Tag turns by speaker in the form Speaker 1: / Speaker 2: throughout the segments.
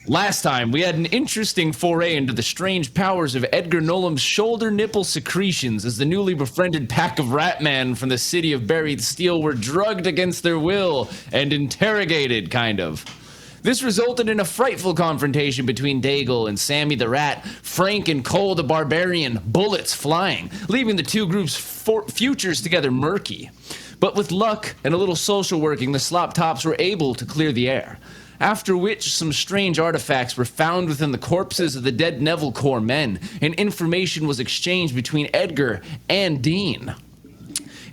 Speaker 1: Last time, we had an interesting foray into the strange powers of Edgar Nolan's shoulder nipple secretions as the newly befriended pack of Ratman from the city of buried steel were drugged against their will and interrogated, kind of. This resulted in a frightful confrontation between Daigle and Sammy the Rat, Frank and Cole the Barbarian, bullets flying, leaving the two groups' futures together murky. But with luck and a little social working, the Slop Tops were able to clear the air. After which, some strange artifacts were found within the corpses of the dead Neville Corps men, and information was exchanged between Edgar and Dean.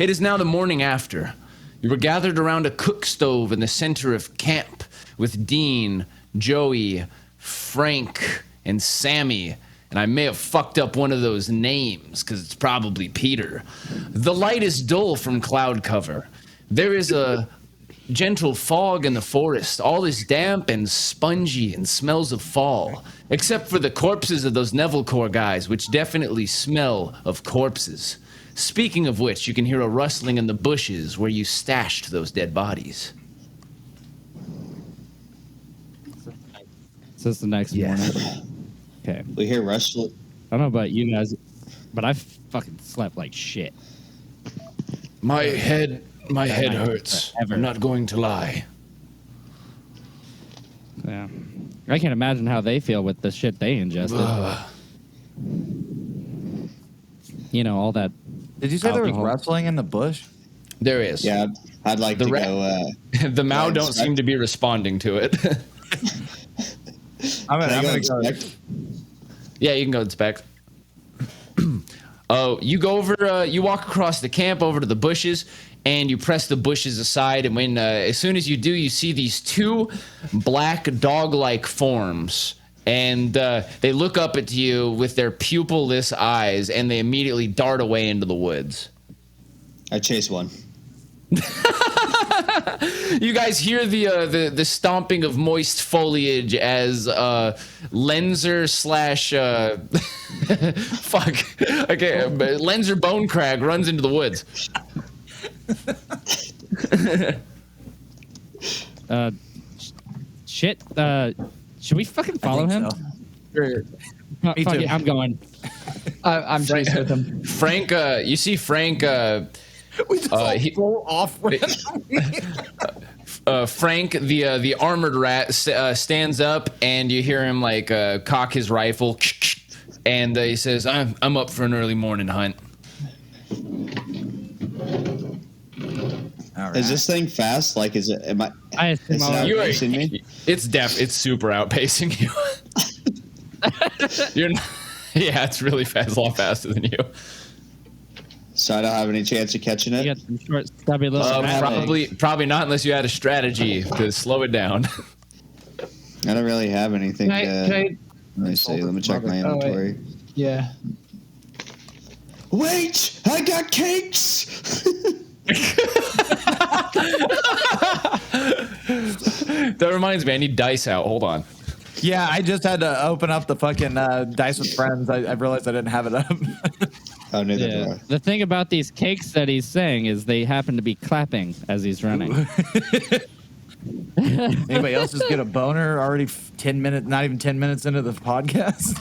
Speaker 1: It is now the morning after. You were gathered around a cook stove in the center of camp, with Dean, Joey, Frank, and Sammy, and I may have fucked up one of those names, because it's probably Peter. The light is dull from cloud cover. There is a gentle fog in the forest. All is damp and spongy and smells of fall, except for the corpses of those Neville Corps guys, which definitely smell of corpses. Speaking of which, you can hear a rustling in the bushes where you stashed those dead bodies.
Speaker 2: So it's the next morning. Okay.
Speaker 3: We hear rustling.
Speaker 2: I don't know about you guys, but I fucking slept like shit.
Speaker 1: My head hurts. I'm not going to lie.
Speaker 2: Yeah. I can't imagine how they feel with the shit they ingested. You know, all that.
Speaker 4: Did you say there was
Speaker 2: alcohol.
Speaker 4: rustling in the bush?
Speaker 1: There is.
Speaker 3: Yeah, I'd like to go.
Speaker 1: The Mao don't seem to be responding to it.
Speaker 4: I'm gonna go.
Speaker 1: Yeah, you can go inspect. You go over. You walk across the camp over to the bushes, and you press the bushes aside. And when, as soon as you do, you see these two black dog-like forms, and they look up at you with their pupil-less eyes, and they immediately dart away into the woods.
Speaker 3: I chase one.
Speaker 1: You guys hear the stomping of moist foliage as Lenzer slash fuck, okay, Lenzer Bonecrag runs into the woods.
Speaker 2: Shit. Should we fucking follow him?
Speaker 4: So.
Speaker 5: Sure.
Speaker 4: Me
Speaker 2: Fuck
Speaker 4: too.
Speaker 2: it, I'm going.
Speaker 5: I'm chasing with him.
Speaker 1: Frank, you see Frank.
Speaker 4: We just roll off.
Speaker 1: Frank, the armored rat, stands up, and you hear him like cock his rifle, and he says, "I'm up for an early morning hunt."
Speaker 4: All right.
Speaker 3: Is this thing fast? Like, is it? Am I?
Speaker 2: I assume
Speaker 3: Is it
Speaker 2: I'll-
Speaker 3: outpacing me?
Speaker 1: It's super outpacing you. You're not, yeah, it's really fast, a lot faster than you.
Speaker 3: So I don't have any chance of catching
Speaker 2: You
Speaker 3: it.
Speaker 2: got some short, stubby little.
Speaker 1: Probably not unless you had a strategy to slow it down.
Speaker 3: I don't really have anything.
Speaker 5: Can I
Speaker 3: Let me see. Let me check my
Speaker 5: Oh, wait.
Speaker 3: inventory.
Speaker 5: yeah.
Speaker 3: Wait, I got cakes.
Speaker 1: That reminds me, I need dice out. Hold on.
Speaker 4: Yeah, I just had to open up the fucking Dice with Friends. I realized I didn't have it up.
Speaker 3: Oh, neither do
Speaker 2: Yeah.
Speaker 3: I.
Speaker 2: The thing about these cakes that he's saying is they happen to be clapping as he's running.
Speaker 4: Anybody else just get a boner already 10 minutes, not even 10 minutes into the podcast?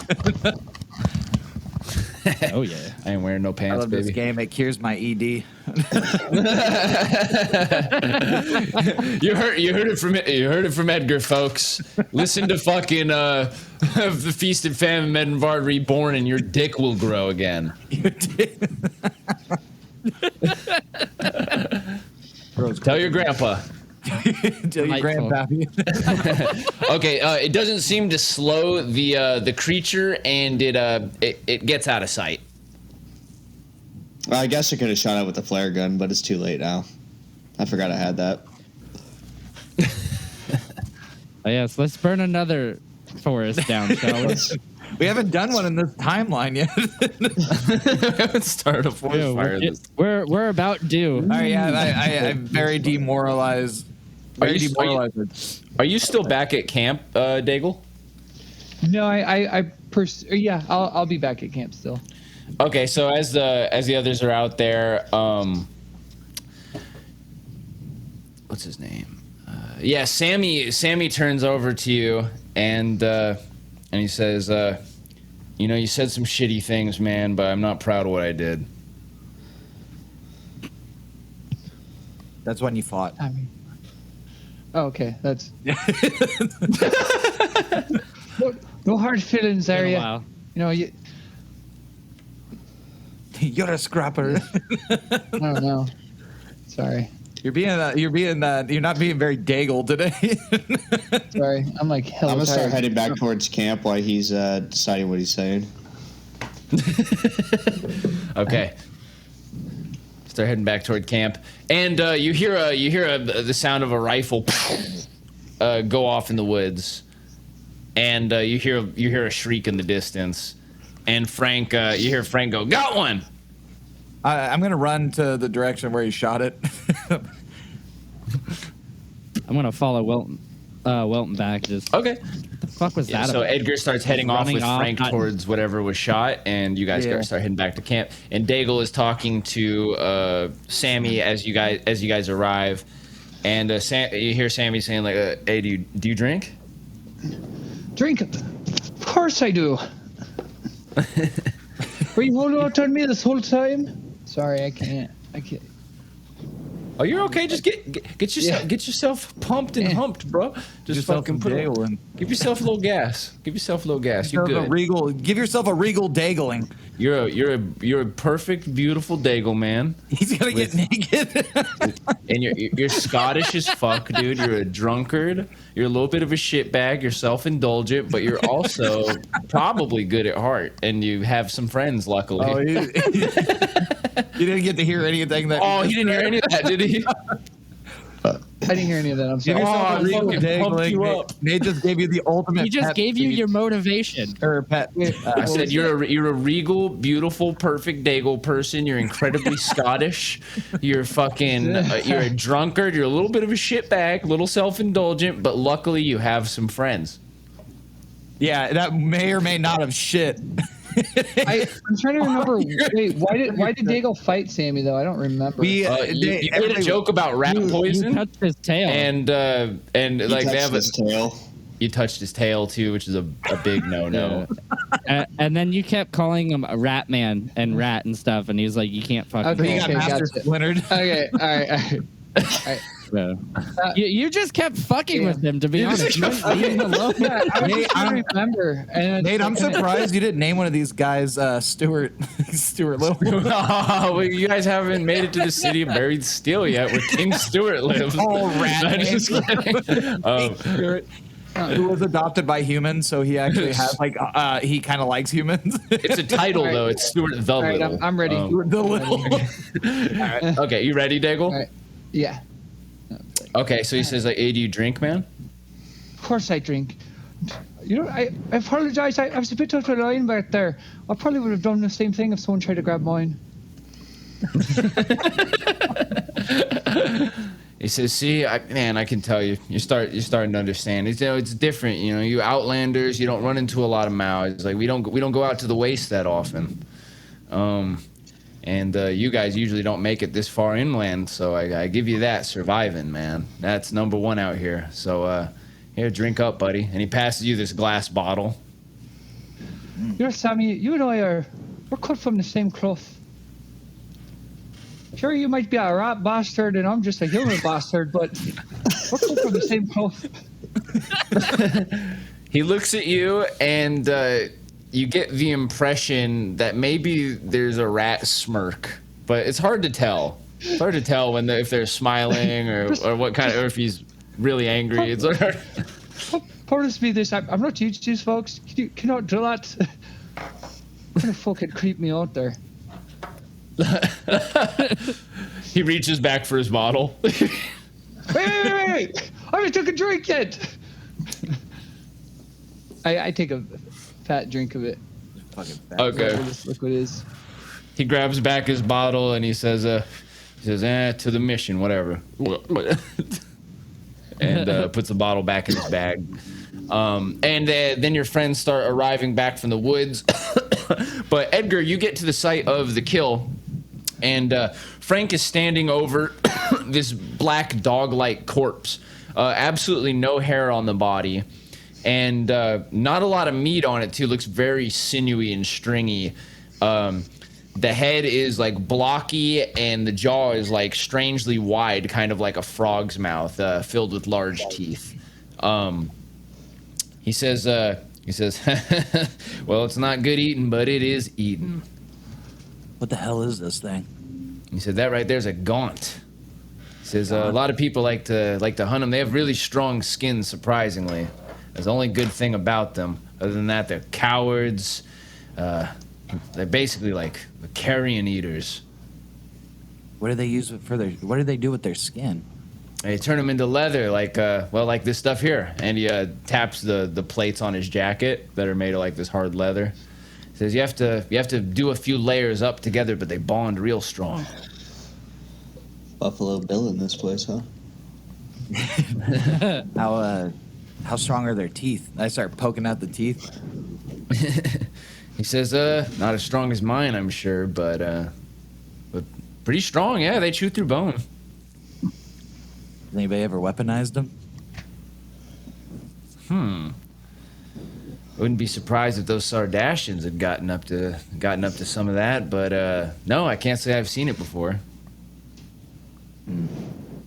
Speaker 2: Oh yeah.
Speaker 1: I ain't wearing no
Speaker 4: I
Speaker 1: pants,
Speaker 4: love this
Speaker 1: baby.
Speaker 4: game. It cures my ED.
Speaker 1: You heard it from Edgar, folks. Listen to fucking the Feast and Famine Medinvard Reborn, and your dick will grow again. Tell your grandpa.
Speaker 4: Tell your
Speaker 2: Delightful.
Speaker 4: grandpappy.
Speaker 1: Okay, it doesn't seem to slow the creature, and it gets out of sight.
Speaker 3: Well, I guess I could have shot it with a flare gun, but it's too late now. I forgot I had that.
Speaker 2: Oh, yes, let's burn another forest down, shall we?
Speaker 4: We haven't done one in this timeline yet.
Speaker 1: Start a forest
Speaker 2: Yeah,
Speaker 1: fire.
Speaker 2: we're about due.
Speaker 4: All right, yeah, I'm very demoralized.
Speaker 1: Are you still back at camp, Daigle?
Speaker 5: No, yeah, I'll be back at camp still.
Speaker 1: Okay, so as the others are out there, what's his name? Yeah, Sammy turns over to you and he says, you know, you said some shitty things, man, but I'm not proud of what I did.
Speaker 4: That's when you fought.
Speaker 5: I mean, oh, okay, that's no hard feelings there.
Speaker 2: Been a
Speaker 5: You
Speaker 2: while.
Speaker 5: know, you.
Speaker 4: You're a scrapper.
Speaker 5: I don't know. Sorry,
Speaker 4: you're not being very Daigle today.
Speaker 5: sorry. I'm like hell.
Speaker 3: I'm gonna start heading back towards camp while he's deciding what he's saying.
Speaker 1: Okay. Start heading back toward camp, and you hear the sound of a rifle go off in the woods, and you hear a shriek in the distance, and you hear Frank go, "Got one!"
Speaker 4: I'm gonna run to the direction where he shot it.
Speaker 2: I'm gonna follow Welton back. Just
Speaker 1: Okay.
Speaker 2: what the fuck was
Speaker 1: Yeah,
Speaker 2: that?
Speaker 1: so
Speaker 2: about?
Speaker 1: Edgar starts heading off
Speaker 2: Running
Speaker 1: with
Speaker 2: off,
Speaker 1: Frank
Speaker 2: not-
Speaker 1: towards whatever was shot, and you guys
Speaker 4: Yeah.
Speaker 1: start heading back to camp. And Daigle is talking to Sammy as you guys arrive, and you hear Sammy saying like, "Hey, do you drink?"
Speaker 5: Drink. Of course I do. Were you holding out on me this whole time? Sorry, I can't.
Speaker 1: Oh, you're okay. Just get yourself pumped and humped, bro. Just fucking put give yourself a little gas. Give yourself a little gas. You're good.
Speaker 4: Give yourself a regal Daigling.
Speaker 1: You're a perfect, beautiful Daigle man.
Speaker 4: He's gonna get naked.
Speaker 1: And you're Scottish as fuck, dude. You're a drunkard. You're a little bit of a shitbag. You're self-indulgent, but you're also probably good at heart, and you have some friends, luckily.
Speaker 4: Oh, you didn't get to hear anything that.
Speaker 1: Oh, he didn't hear any of that, did he?
Speaker 5: I didn't hear any of that. I'm
Speaker 4: Give
Speaker 5: sorry.
Speaker 4: yourself a regal
Speaker 1: fucking pumped you
Speaker 4: Daigling.
Speaker 1: up.
Speaker 4: Nate just gave you the ultimate.
Speaker 2: He just
Speaker 4: pet
Speaker 2: gave you
Speaker 4: peeve.
Speaker 2: your motivation.
Speaker 4: or pet.
Speaker 1: I said you're a regal, beautiful, perfect Daigle person. You're incredibly Scottish. You're fucking. You're a drunkard. You're a little bit of a shitbag, a little self-indulgent, but luckily you have some friends.
Speaker 4: Yeah, that may or may not have shit.
Speaker 5: I'm trying to remember. Wait, why did Daigle fight Sammy though? I don't remember.
Speaker 1: You made a joke about rat
Speaker 2: You
Speaker 1: poison,
Speaker 2: touched his tail.
Speaker 1: and
Speaker 3: He
Speaker 1: like they
Speaker 3: touched
Speaker 1: have
Speaker 3: his tail.
Speaker 1: you touched his tail too, which is a big no.
Speaker 2: And then you kept calling him a rat man and rat and stuff, and he was like, "You can't fucking."
Speaker 5: Okay,
Speaker 4: He
Speaker 2: call
Speaker 4: got
Speaker 2: him
Speaker 4: master
Speaker 5: gotcha.
Speaker 4: splintered.
Speaker 5: Okay, all right.
Speaker 2: so. You just kept fucking with him, to be honest. You wouldn't leave him alone.
Speaker 5: Yeah, I was
Speaker 4: Nate,
Speaker 5: just trying to remember. And
Speaker 4: Nate, I'm surprised you didn't name one of these guys Stuart Little.
Speaker 1: Well, you guys haven't made it to the city of buried steel yet, where King Stuart lives.
Speaker 4: Oh, rat
Speaker 1: I'm
Speaker 4: man.
Speaker 1: just kidding.
Speaker 4: Stuart, who was adopted by humans, so he actually has like he kind of likes humans.
Speaker 1: It's a title
Speaker 5: All right.
Speaker 1: though. It's Stuart the
Speaker 5: all right,
Speaker 1: Little.
Speaker 5: I'm ready.
Speaker 4: The little.
Speaker 1: Okay, you ready, Daigle?
Speaker 5: All right. Yeah,
Speaker 1: Okay, so he says like, "Hey, do you drink, man?"
Speaker 5: of course I drink. You know, I apologize. I was a bit out of line back there. I probably would have done the same thing if someone tried to grab mine.
Speaker 1: He says, "See, I can tell you're starting to understand. It's different. You know, you Outlanders, you don't run into a lot of mouths. Like we don't go out to the waste that often. And you guys usually don't make it this far inland, so I give you that, surviving, man. That's number one out here. So here, drink up, buddy." And he passes you this glass bottle.
Speaker 5: You know, Sammy, you and I we're cut from the same cloth. Sure, you might be a rat bastard and I'm just a human bastard, but we're cut from the same cloth.
Speaker 1: He looks at you, and you get the impression that maybe there's a rat smirk, but it's hard to tell. It's hard to tell if they're smiling or what kind of, or if he's really angry. It's hard.
Speaker 5: Promise me this, I'm not used to these folks. You cannot do that. Kind of fucking creep me out there.
Speaker 1: He reaches back for his bottle.
Speaker 5: Wait! I haven't took a drink yet. I take a fat drink of it.
Speaker 1: Okay.
Speaker 5: Whatever this liquid is.
Speaker 1: He grabs back his bottle and he says, to the mission, whatever. And puts the bottle back in his bag. And then your friends start arriving back from the woods. But Edgar, you get to the site of the kill, and Frank is standing over this black dog-like corpse Absolutely no hair on the body, and not a lot of meat on it too. Looks very sinewy and stringy. The head is like blocky, and the jaw is like strangely wide, kind of like a frog's mouth, filled with large teeth. He says, well, it's not good eating, but it is eating.
Speaker 4: What the hell is this thing?
Speaker 1: He said, that right there's a gaunt. He says, a lot of people like to hunt them. They have really strong skin, surprisingly. That's the only good thing about them. Other than that, they're cowards. They're basically like carrion eaters.
Speaker 4: What do they use for their? What do they do with their skin?
Speaker 1: They turn them into leather, like like this stuff here. And he taps the plates on his jacket that are made of like this hard leather. He says you have to do a few layers up together, but they bond real strong.
Speaker 3: Buffalo Bill in this place, huh?
Speaker 4: How strong are their teeth? I start poking out the teeth.
Speaker 1: He says, not as strong as mine, I'm sure, but pretty strong. Yeah, they chew through bone.
Speaker 4: Has anybody ever weaponized them?
Speaker 1: Wouldn't be surprised if those Sardashians had gotten up to some of that, but no, I can't say I've seen it before.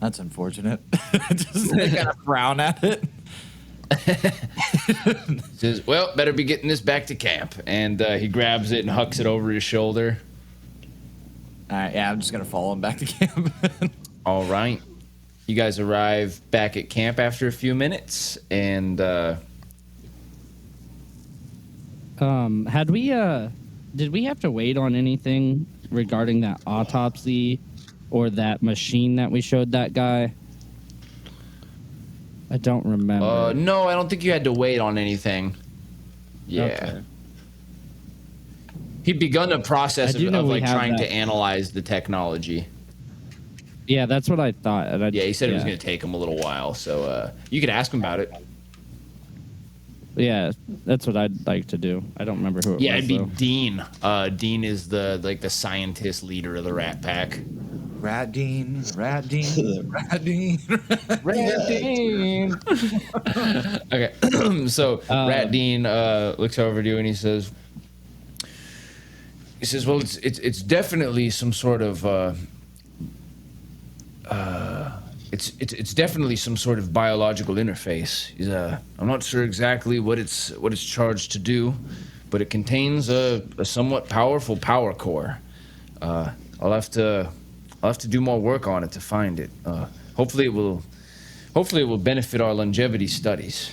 Speaker 4: That's unfortunate. Just kind of frown at it.
Speaker 1: Says, well, better be getting this back to camp. And he grabs it and hucks it over his shoulder.
Speaker 4: All right, yeah, I'm just gonna follow him back to camp.
Speaker 1: All right. You guys arrive back at camp after a few minutes, and
Speaker 2: had we did we have to wait on anything regarding that autopsy or that machine that we showed that guy? I don't remember.
Speaker 1: no, I don't think you had to wait on anything. Yeah.
Speaker 2: Okay.
Speaker 1: He'd begun a process of like trying
Speaker 2: that.
Speaker 1: to analyze the technology.
Speaker 2: Yeah, that's what I thought.
Speaker 1: Yeah, he said it was going to take him a little while, so you could ask him about it.
Speaker 2: Yeah, that's what I'd like to do. I don't remember who it was.
Speaker 1: Yeah, it'd be
Speaker 2: though.
Speaker 1: Dean. Dean is the scientist leader of the Rat Pack.
Speaker 4: Rat Dean, Rat Dean, Rat Dean.
Speaker 1: Rat Dean. Okay, so Rat Dean looks over to you and he says, well, it's definitely some sort of it's definitely some sort of biological interface. I'm not sure exactly what it's charged to do, but it contains a somewhat powerful power core. I'll have to do more work on it to find it. Hopefully it will benefit our longevity studies.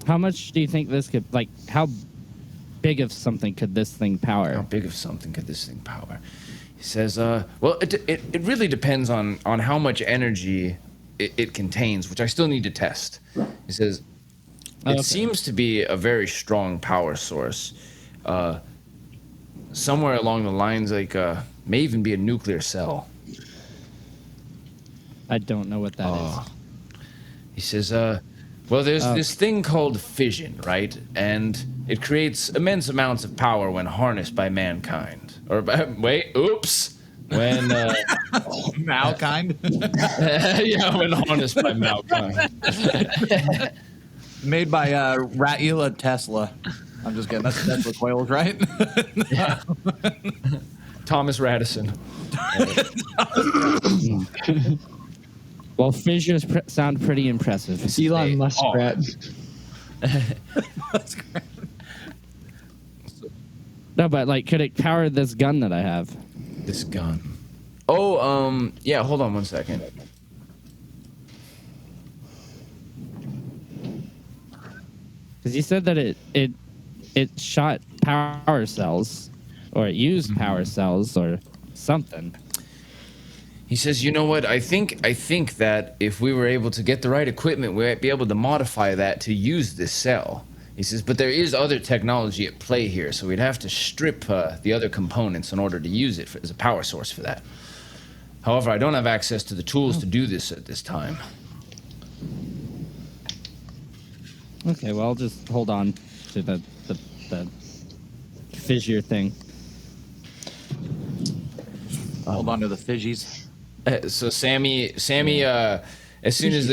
Speaker 2: How much do you think this could, like, how big of something could this thing power?
Speaker 1: How big of something could this thing power? He says, well, it really depends on how much energy it contains, which I still need to test. He says, it seems to be a very strong power source. Somewhere along the lines, like, may even be a nuclear cell.
Speaker 2: I don't know what that is.
Speaker 1: He says, well, there's this thing called fission, right? And it creates immense amounts of power when harnessed by mankind. Or, wait, oops. When,
Speaker 4: Malkind.
Speaker 1: yeah, when harnessed by Malkind.
Speaker 4: Made by Ratula Tesla. I'm just kidding. That's Tesla coils, right?
Speaker 1: Yeah. Thomas Radisson.
Speaker 2: Well, fissures sound pretty impressive.
Speaker 5: Elon Muskrat.
Speaker 4: That's great.
Speaker 2: No, but like, could it power this gun that I have?
Speaker 1: This gun. Oh, yeah, hold on one second.
Speaker 2: Because you said that it shot power cells, or it used power cells, or something.
Speaker 1: He says, you know what, I think that if we were able to get the right equipment, we might be able to modify that to use this cell. He says, but there is other technology at play here, so we'd have to strip the other components in order to use it as a power source for that. However, I don't have access to the tools to do this at this time.
Speaker 2: Okay, well, I'll just hold on to the fissure thing.
Speaker 4: Hold on to the fidgies.
Speaker 1: So Sammy, as soon as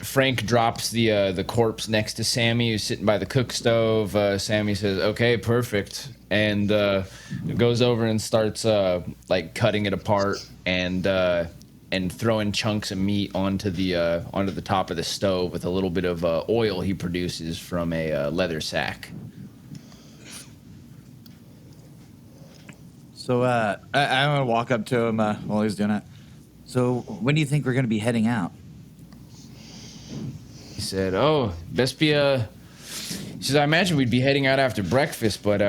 Speaker 1: Frank drops the corpse next to Sammy, who's sitting by the cook stove, Sammy says, "Okay, perfect," and goes over and starts like cutting it apart and throwing chunks of meat onto the top of the stove with a little bit of oil he produces from a leather sack.
Speaker 4: So I'm gonna walk up to him while he's doing it. So when do you think we're gonna be heading out?
Speaker 1: He said, "Oh, best be He says, "I imagine we'd be heading out after breakfast, but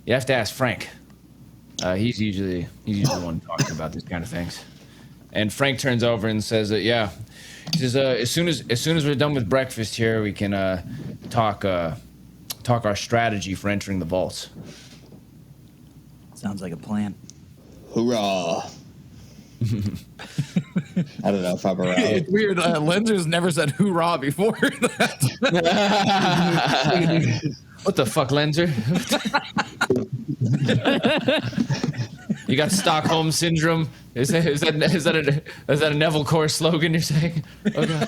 Speaker 1: you have to ask Frank. He's usually the one talking about these kind of things." And Frank turns over and says, "Yeah." He says, "As soon as we're done with breakfast here, we can talk our strategy for entering the vaults."
Speaker 4: Sounds like a plan.
Speaker 3: Hoorah! I don't know if I'm around.
Speaker 4: It's weird. Lenzer's never said hoorah before.
Speaker 1: What the fuck, Lenzer? You got Stockholm syndrome? Is that a Neville Core slogan you're saying? Okay.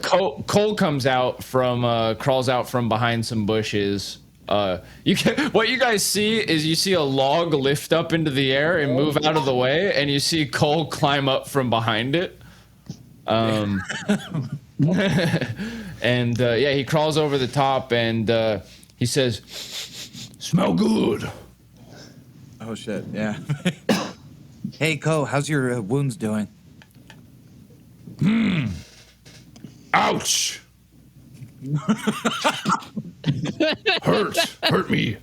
Speaker 1: Cole crawls out from behind some bushes. What you guys see is you see a log lift up into the air and move out of the way, and you see Cole climb up from behind it. And he crawls over the top and he says, "Smell good."
Speaker 4: Oh shit! Yeah. Hey, Ko, how's your wounds doing?
Speaker 1: Ouch. Hurt me.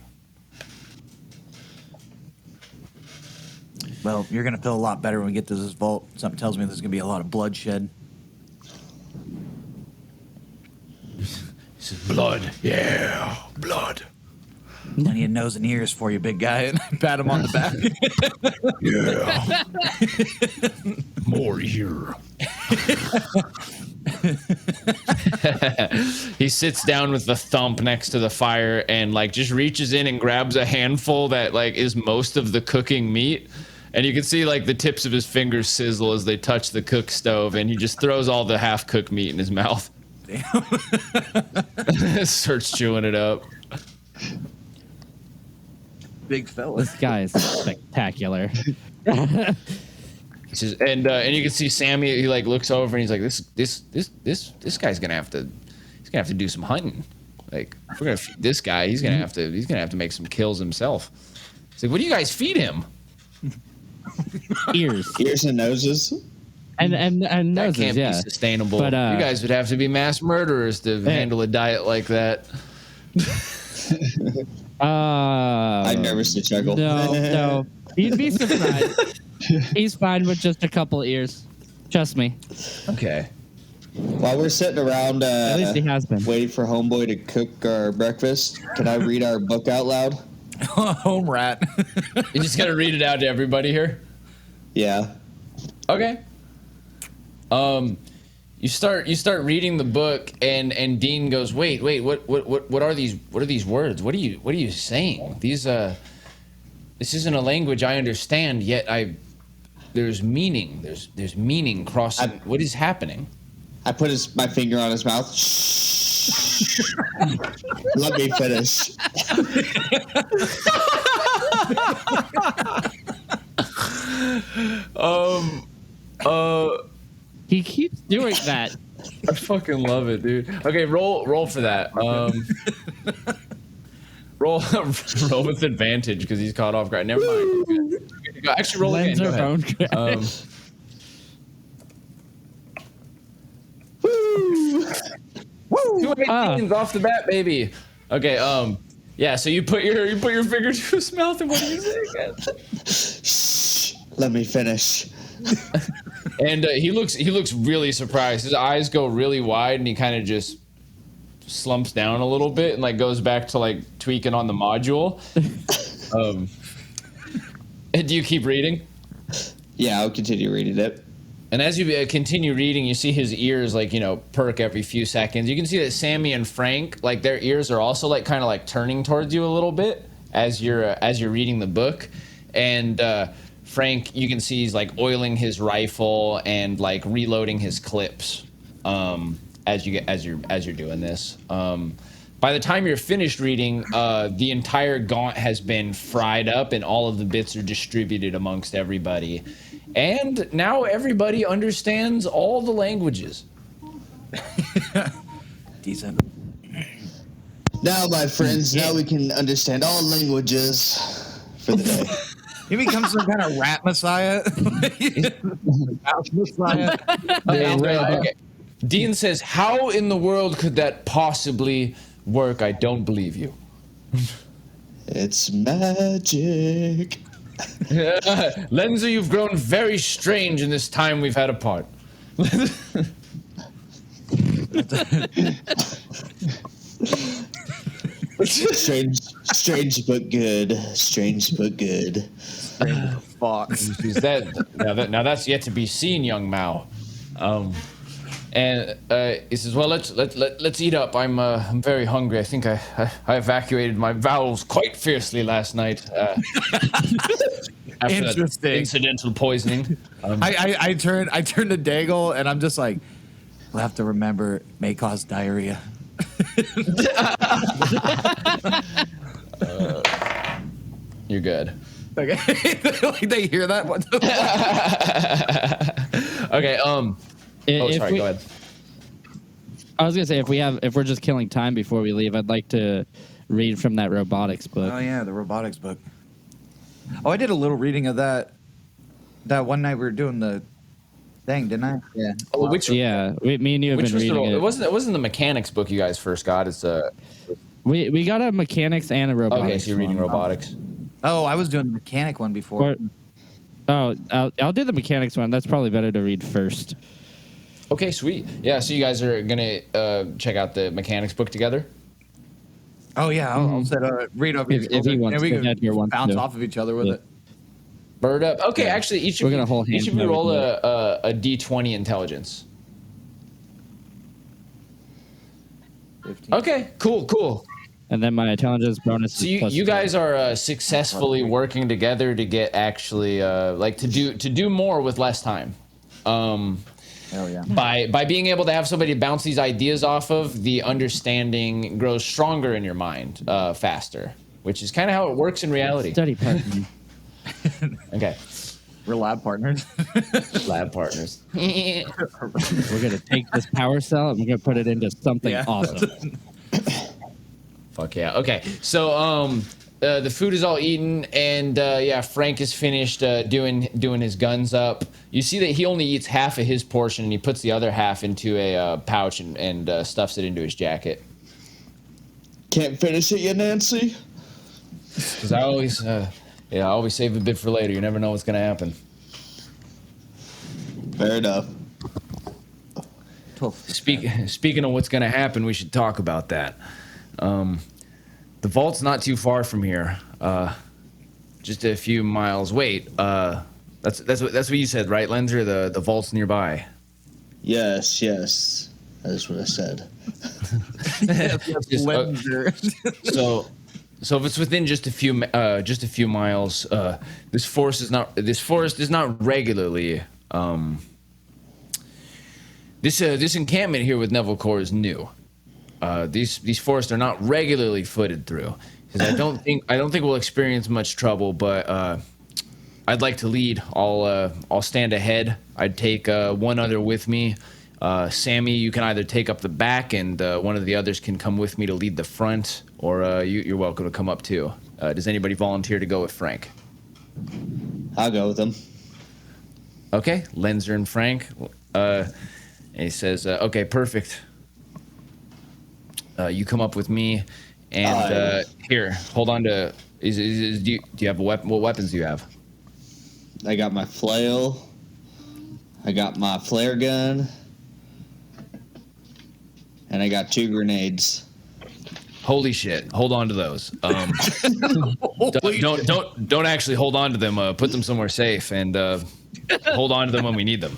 Speaker 4: Well, you're gonna feel a lot better when we get to this vault. Something tells me there's gonna be a lot of bloodshed.
Speaker 1: He says, "Blood, yeah, blood."
Speaker 4: Plenty of nose and ears for you, big guy. And I pat him on the back.
Speaker 1: Yeah. More ear. He sits down with the thump next to the fire and like just reaches in and grabs a handful that like is most of the cooking meat. And you can see like the tips of his fingers sizzle as they touch the cook stove, and he just throws all the half-cooked meat in his mouth.
Speaker 4: Damn.
Speaker 1: Starts chewing it up.
Speaker 4: Big fella.
Speaker 2: This guy is spectacular.
Speaker 1: He says, and you can see Sammy. He like looks over and he's like, "This guy's gonna have to do some hunting. Like, if we're gonna feed this guy, he's gonna have to make some kills himself." He's like, "What do you guys feed him?"
Speaker 2: Ears
Speaker 3: and noses.
Speaker 2: and
Speaker 1: That
Speaker 2: noses,
Speaker 1: can't
Speaker 2: yeah.
Speaker 1: be sustainable.
Speaker 2: But,
Speaker 1: you guys would have to be mass murderers to handle a diet like that.
Speaker 3: I'd never see chuckle.
Speaker 2: No. You'd be surprised. He's fine with just a couple ears. Trust me.
Speaker 1: Okay.
Speaker 3: While we're sitting around
Speaker 2: At least he has been.
Speaker 3: waiting for Homeboy to cook our breakfast, can I read our book out loud?
Speaker 4: Home rat.
Speaker 1: You just gotta read it out to everybody here.
Speaker 3: Yeah.
Speaker 1: Okay. You start reading the book, and Dean goes, "Wait, what are these words? What are you saying? These this isn't a language I understand, yet there's meaning. There's meaning crossing. What is happening?"
Speaker 3: I put my finger on his mouth. Let me finish.
Speaker 2: He keeps doing that.
Speaker 1: I fucking love it, dude. Okay, roll for that. Roll with advantage because he's caught off guard. Never mind. Actually, roll again. Go ahead. Two 18s off the bat, baby. Okay. Yeah. So you put your finger to his mouth, and what do you say again?
Speaker 3: Shh. Let me finish.
Speaker 1: And he looks really surprised. His eyes go really wide, and he kind of just slumps down a little bit and like goes back to like tweaking on the module. Do you keep reading?
Speaker 3: Yeah, I'll continue reading it.
Speaker 1: And as you continue reading, you see his ears like, perk every few seconds. You can see that Sammy and Frank, like their ears are also like kind of like turning towards you a little bit as you're reading the book. And Frank, you can see he's like oiling his rifle and like reloading his clips as you're doing this. By the time you're finished reading, the entire gaunt has been fried up and all of the bits are distributed amongst everybody. And now everybody understands all the languages.
Speaker 4: Decent.
Speaker 3: Now, my friends, now we can understand all languages for the day.
Speaker 4: He becomes some kind of rat messiah. Mouse messiah.
Speaker 1: Okay. Dean says, "How in the world could that possibly work? I don't believe you."
Speaker 3: It's magic.
Speaker 1: Lenzer, you've grown very strange in this time we've had apart.
Speaker 3: Strange but good. Strange but good.
Speaker 4: Fox.
Speaker 1: Is that now that's yet to be seen, young Mao. And he says, "Well, let's eat up. I'm very hungry. I think I evacuated my bowels quite fiercely last night. After
Speaker 4: Interesting.
Speaker 1: that incidental poisoning."
Speaker 4: I turn to Daigle and I'm just like, we'll have to remember it may cause diarrhea.
Speaker 1: You're good.
Speaker 4: Okay. Like they hear that one.
Speaker 1: Okay.
Speaker 2: If
Speaker 1: Sorry. Go ahead.
Speaker 2: I was gonna say if we're just killing time before we leave, I'd like to read from that robotics book.
Speaker 4: Oh yeah, the robotics book. Oh, I did a little reading of that one night we were doing the thing, didn't I? Yeah.
Speaker 1: Oh,
Speaker 2: Me and you have
Speaker 1: which
Speaker 2: been
Speaker 1: was
Speaker 2: reading it.
Speaker 1: it wasn't the mechanics book you guys first got. It's
Speaker 2: We got a mechanics and a robotics.
Speaker 1: okay. So you're reading
Speaker 2: one.
Speaker 1: robotics.
Speaker 4: Oh, I was doing the mechanic one before.
Speaker 2: I'll do the mechanics one. That's probably better to read first.
Speaker 1: Okay, sweet. Yeah, so you guys are gonna check out the mechanics book together.
Speaker 4: Oh yeah, I'll set read over
Speaker 2: If he wants
Speaker 4: and we
Speaker 2: to,
Speaker 4: can
Speaker 2: Edgar wants
Speaker 4: bounce
Speaker 2: to.
Speaker 4: off of each other with
Speaker 2: Yeah.
Speaker 4: it.
Speaker 1: Bird up. Okay, actually, each
Speaker 2: We're gonna hold
Speaker 1: of
Speaker 2: hands
Speaker 1: you
Speaker 2: and
Speaker 1: roll
Speaker 2: everything.
Speaker 1: a d20 intelligence.
Speaker 4: 15.
Speaker 1: Okay, cool.
Speaker 2: And then my intelligence bonus.
Speaker 1: So
Speaker 2: is plus
Speaker 1: you
Speaker 2: two.
Speaker 1: guys are successfully working together to get actually like to do more with less time.
Speaker 4: Oh yeah.
Speaker 1: By being able to have somebody to bounce these ideas off of, the understanding grows stronger in your mind faster, which is kind of how it works in reality.
Speaker 2: study partner.
Speaker 1: Okay,
Speaker 4: We're lab partners.
Speaker 1: lab partners.
Speaker 2: We're gonna take this power cell and we're gonna put it into something
Speaker 4: Yeah.
Speaker 2: awesome.
Speaker 1: Fuck yeah. Okay, so the food is all eaten, and yeah, Frank is finished doing his guns up. You see that he only eats half of his portion, and he puts the other half into a pouch and stuffs it into his jacket.
Speaker 3: Can't finish it yet, Nancy?
Speaker 1: Because I always, I always save a bit for later. You never know what's gonna happen.
Speaker 3: Fair enough.
Speaker 1: Speaking of what's gonna happen, we should talk about that. The vault's not too far from here. Just a few miles. Wait, that's what you said, right, Lenzer? The vault's nearby.
Speaker 3: Yes. That is what I said.
Speaker 1: So if it's within just a few miles, this forest is not regularly. This encampment here with Neville Corps is new. These forests are not regularly footed through. 'Cause I don't think we'll experience much trouble, but I'd like to lead. I'll stand ahead. I'd take one other with me. Sammy, you can either take up the back, and one of the others can come with me to lead the front, or you're welcome to come up too. Does anybody volunteer to go with Frank?
Speaker 3: I'll go with him.
Speaker 1: Okay, Lenzer and Frank. And he says, "Okay, perfect. You come up with me, and here, hold on to. Do you have a weapon? What weapons do you have?
Speaker 3: I got my flail. I got my flare gun. And I got 2 grenades.
Speaker 1: Holy shit! Hold on to those. Don't actually hold on to them. Put them somewhere safe, and hold on to them when we need them.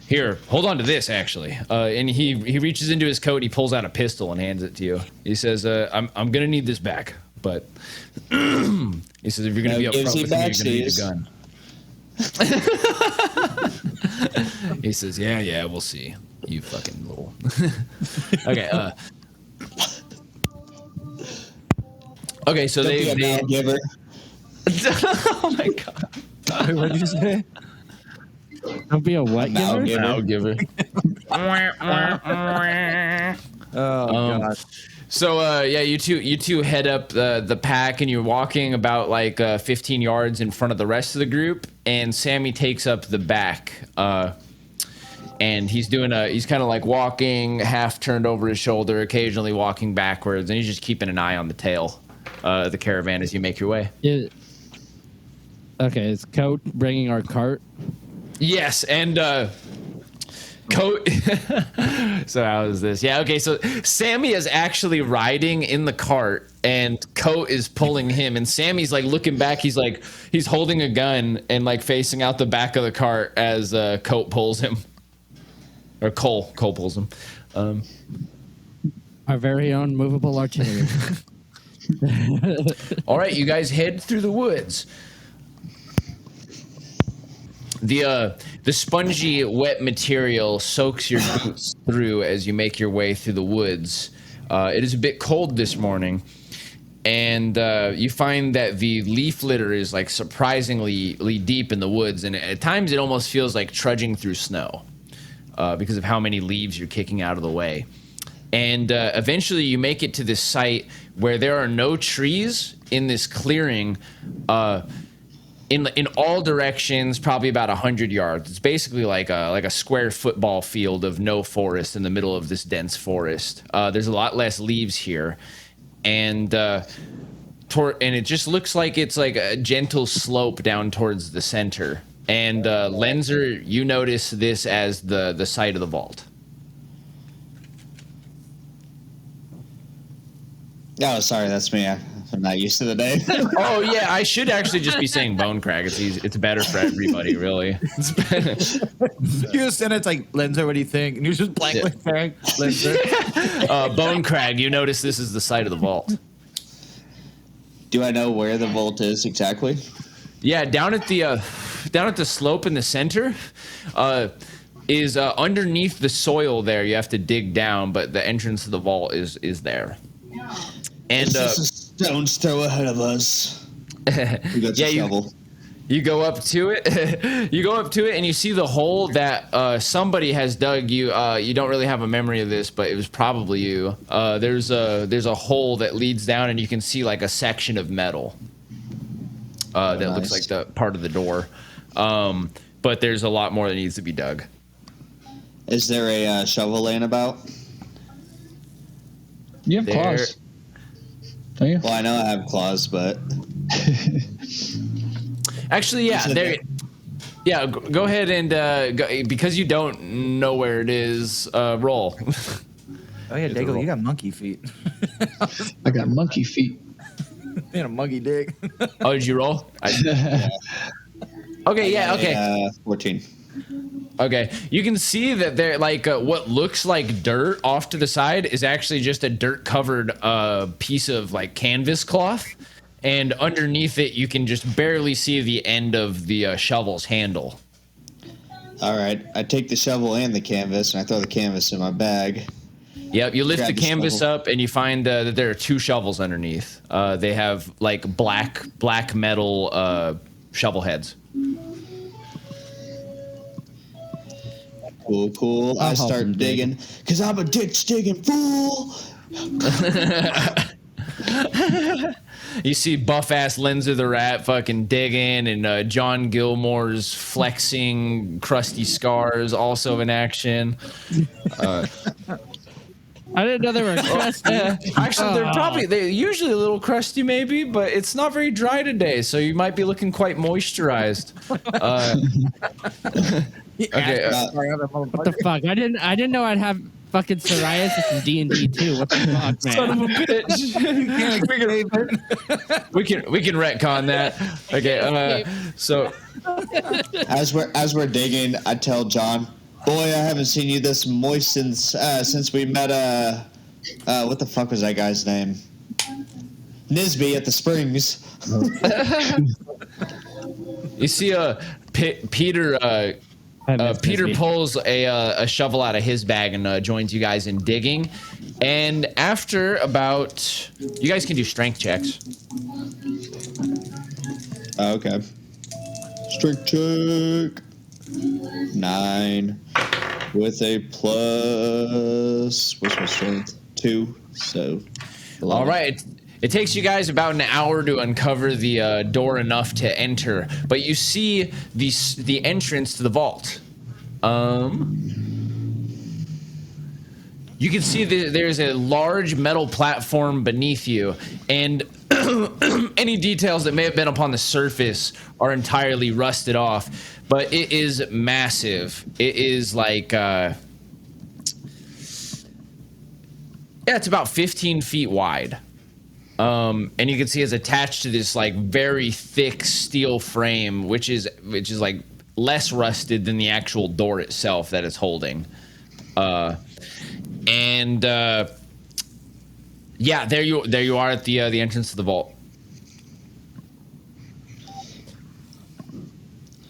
Speaker 1: Here, hold on to this actually." And he reaches into his coat. He pulls out a pistol and hands it to you. He says, "I'm gonna need this back, but," he says, "if you're gonna be upfront with me, you're gonna need a gun." He says, yeah, we'll see. You fucking little. Okay. Okay, so
Speaker 3: Don't be
Speaker 1: they
Speaker 3: a giver.
Speaker 1: oh my god.
Speaker 4: What did you say?
Speaker 2: Don't be a what
Speaker 3: Now
Speaker 2: giver?
Speaker 3: giver.
Speaker 1: Now giver.
Speaker 4: Oh god.
Speaker 1: So yeah, you two head up the pack, and you're walking about like 15 yards in front of the rest of the group, and Sammy takes up the back, and he's kind of like walking half turned over his shoulder, occasionally walking backwards, and he's just keeping an eye on the tail of the caravan as you make your way.
Speaker 2: Okay, is Coat bringing our cart?
Speaker 1: Yes, and Coat. So how is this? Yeah, okay. So Sammy is actually riding in the cart, and Coat is pulling him. And Sammy's like looking back. He's holding a gun and like facing out the back of the cart as Coat pulls him, or Cole pulls him.
Speaker 2: Our very own movable artillery.
Speaker 1: All right, you guys head through the woods. The spongy, wet material soaks your boots through as you make your way through the woods. It is a bit cold this morning, and you find that the leaf litter is like surprisingly deep in the woods, and at times it almost feels like trudging through snow because of how many leaves you're kicking out of the way. And eventually you make it to this site where there are no trees in this clearing. In all directions, probably about 100 yards. It's basically like a square football field of no forest in the middle of this dense forest. There's a lot less leaves here, and it just looks like it's like a gentle slope down towards the center. And Lenzer, you notice this as the site of the vault.
Speaker 3: Oh, sorry, that's me. I'm not used to the name.
Speaker 1: Oh yeah, I should actually just be saying Bone Crag. It's better for everybody, really.
Speaker 4: You just said it's like, Lenzer, what do you think? And you just blankly saying, Lenzer.
Speaker 1: Bone Crag, you notice this is the site of the vault.
Speaker 3: Do I know where the vault is exactly?
Speaker 1: Yeah, down at the slope in the center, is underneath the soil. There, you have to dig down, but the entrance to the vault is there. And
Speaker 3: It's just a stone's throw ahead of us. We got the shovel.
Speaker 1: You go up to it. You go up to it, and you see the hole that somebody has dug. You don't really have a memory of this, but it was probably you. There's a hole that leads down, and you can see like a section of metal that looks like the part of the door. But there's a lot more that needs to be dug.
Speaker 3: Is there a shovel laying about?
Speaker 5: You have claws. Don't you?
Speaker 3: Well, I know I have claws, but
Speaker 1: Actually, yeah, there. Yeah, go ahead and because you don't know where it is, roll.
Speaker 4: Oh yeah, Dago, you got monkey feet.
Speaker 5: I got monkey feet.
Speaker 4: You got a monkey dick.
Speaker 1: Oh, did you roll? Okay, yeah, okay.
Speaker 3: 14.
Speaker 1: Okay, you can see that there, like, what looks like dirt off to the side is actually just a dirt-covered piece of, like, canvas cloth, and underneath it, you can just barely see the end of the shovel's handle.
Speaker 3: All right, I take the shovel and the canvas, and I throw the canvas in my bag.
Speaker 1: Yep, you lift
Speaker 3: Grab
Speaker 1: the
Speaker 3: the
Speaker 1: canvas
Speaker 3: shovel.
Speaker 1: up, and you find that there are 2 shovels underneath. They have, like, black metal shovel heads.
Speaker 3: Cool. I
Speaker 2: I'll help
Speaker 3: start
Speaker 2: him dig.
Speaker 3: digging, because I'm a ditch digging fool.
Speaker 1: You see buff-ass Lenzer the Rat fucking digging, and John Gilmore's flexing crusty scars also in action.
Speaker 2: I didn't know they were crusty.
Speaker 1: Actually, they're usually a little crusty maybe, but it's not very dry today, so you might be looking quite moisturized. Okay.
Speaker 2: What the fuck? I didn't know I'd have fucking psoriasis in D&D too. What the fuck, man?
Speaker 1: Son of a bitch. we can retcon that. Okay. So
Speaker 3: As we're digging, I tell John, "Boy, I haven't seen you this moist since we met. What the fuck was that guy's name? Nisby at the Springs."
Speaker 1: you see Peter Peter
Speaker 2: me.
Speaker 1: pulls a shovel out of his bag and joins you guys in digging. And after about, you guys can do strength checks.
Speaker 3: Okay. Strength check. 9 with a plus. What's my strength? 2. So. 11.
Speaker 1: All right. It takes you guys about an hour to uncover the door enough to enter, but you see the entrance to the vault. You can see there's a large metal platform beneath you, and any details that may have been upon the surface are entirely rusted off, but it is massive. It is like, yeah, it's about 15 feet wide. And you can see it's attached to this like very thick steel frame, which is like less rusted than the actual door itself that it's holding. Yeah, there you are at the entrance to the vault.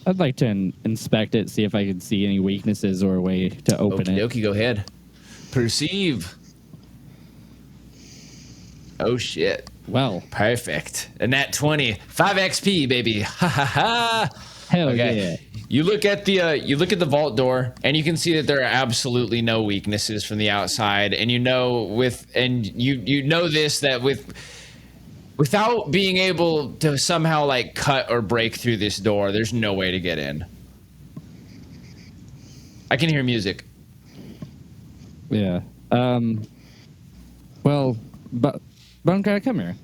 Speaker 2: I'd like to inspect it, see if I can see any weaknesses or a way to open it.
Speaker 1: Okay, go ahead. Perceive. Oh shit.
Speaker 2: Well,
Speaker 1: Perfect. And that 20, 5 XP, baby. Ha ha ha.
Speaker 2: hell
Speaker 1: Okay.
Speaker 2: yeah.
Speaker 1: You look at the vault door, and you can see that there are absolutely no weaknesses from the outside, and you know without being able to somehow like cut or break through this door, there's no way to get in. I can hear music.
Speaker 2: Yeah. Well, but Bunker, come here.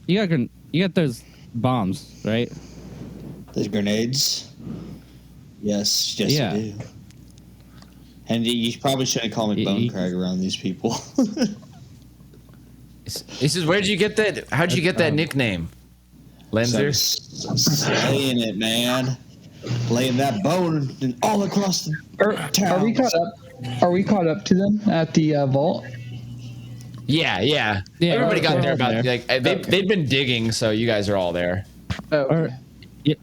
Speaker 2: You got those bombs, right?
Speaker 3: There's grenades. Yes,
Speaker 2: Yeah.
Speaker 3: you do. And you probably shouldn't call me Bone Crag around these people.
Speaker 1: He says, "Where'd you get that? How'd you get that nickname, Lenzer?"
Speaker 3: Slaying it, man. Laying that bone all across the town.
Speaker 5: Are we caught up? Are we caught up to them at the vault?
Speaker 1: Yeah.
Speaker 2: Yeah,
Speaker 1: Everybody got
Speaker 2: we're
Speaker 1: there
Speaker 2: all
Speaker 1: about
Speaker 2: there.
Speaker 1: like they'd been digging, so you guys are all there.
Speaker 5: Oh, okay.
Speaker 2: Or, yeah.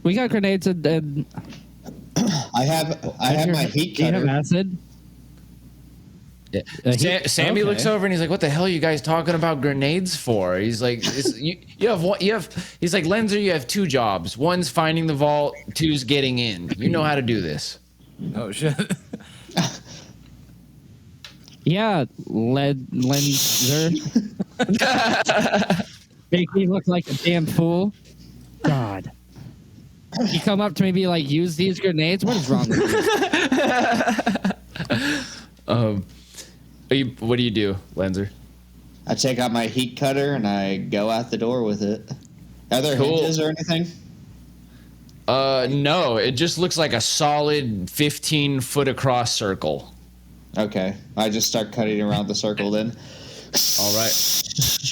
Speaker 2: We got grenades and
Speaker 3: I have my heat
Speaker 2: do you have
Speaker 3: cutter.
Speaker 2: acid?
Speaker 1: Sammy
Speaker 2: okay.
Speaker 1: looks over and he's like, "What the hell are you guys talking about grenades for?" He's like, "You have one. You have." He's like, "Lenzer, you have 2 jobs. One's finding the vault. 2's getting in. You know how to do this."
Speaker 4: Oh shit.
Speaker 2: Yeah, Lenzer. Make me look like a damn fool. God. You come up to me and be like, use these grenades? What is wrong with you?
Speaker 1: What do you do, Lenzer?
Speaker 3: I take out my heat cutter and I go out the door with it. Are there
Speaker 1: Cool.
Speaker 3: hinges or anything?
Speaker 1: No. It just looks like a solid 15-foot across circle.
Speaker 3: Okay. I just start cutting around the circle then.
Speaker 1: All right.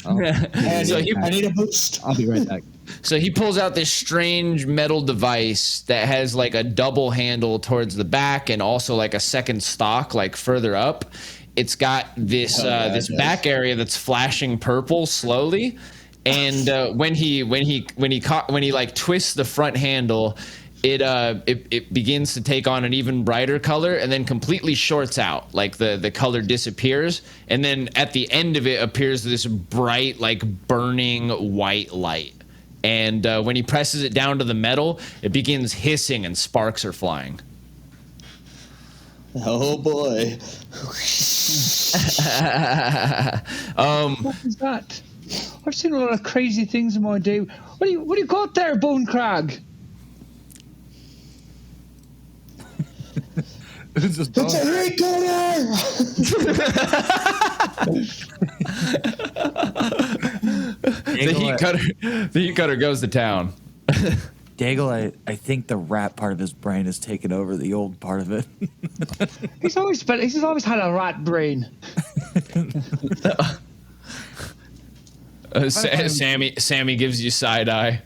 Speaker 3: I need a boost.
Speaker 2: I'll be right back.
Speaker 1: So he pulls out this strange metal device that has like a double handle towards the back and also like a second stock like further up. It's got this this back area that's flashing purple slowly, and when he like twists the front handle, it begins to take on an even brighter color and then completely shorts out. Like the color disappears, and then at the end of it appears this bright like burning white light. And when he presses it down to the metal, it begins hissing and sparks are flying.
Speaker 3: Oh boy.
Speaker 5: What is that? I've seen a lot of crazy things in my day. What do you got there, Bone Crag?
Speaker 4: It's just
Speaker 3: It's a heat cutter!
Speaker 1: The heat cutter goes to town.
Speaker 4: Daigle, I think the rat part of his brain has taken over the old part of it.
Speaker 5: He's always had a rat brain.
Speaker 1: Sammy gives you side eye.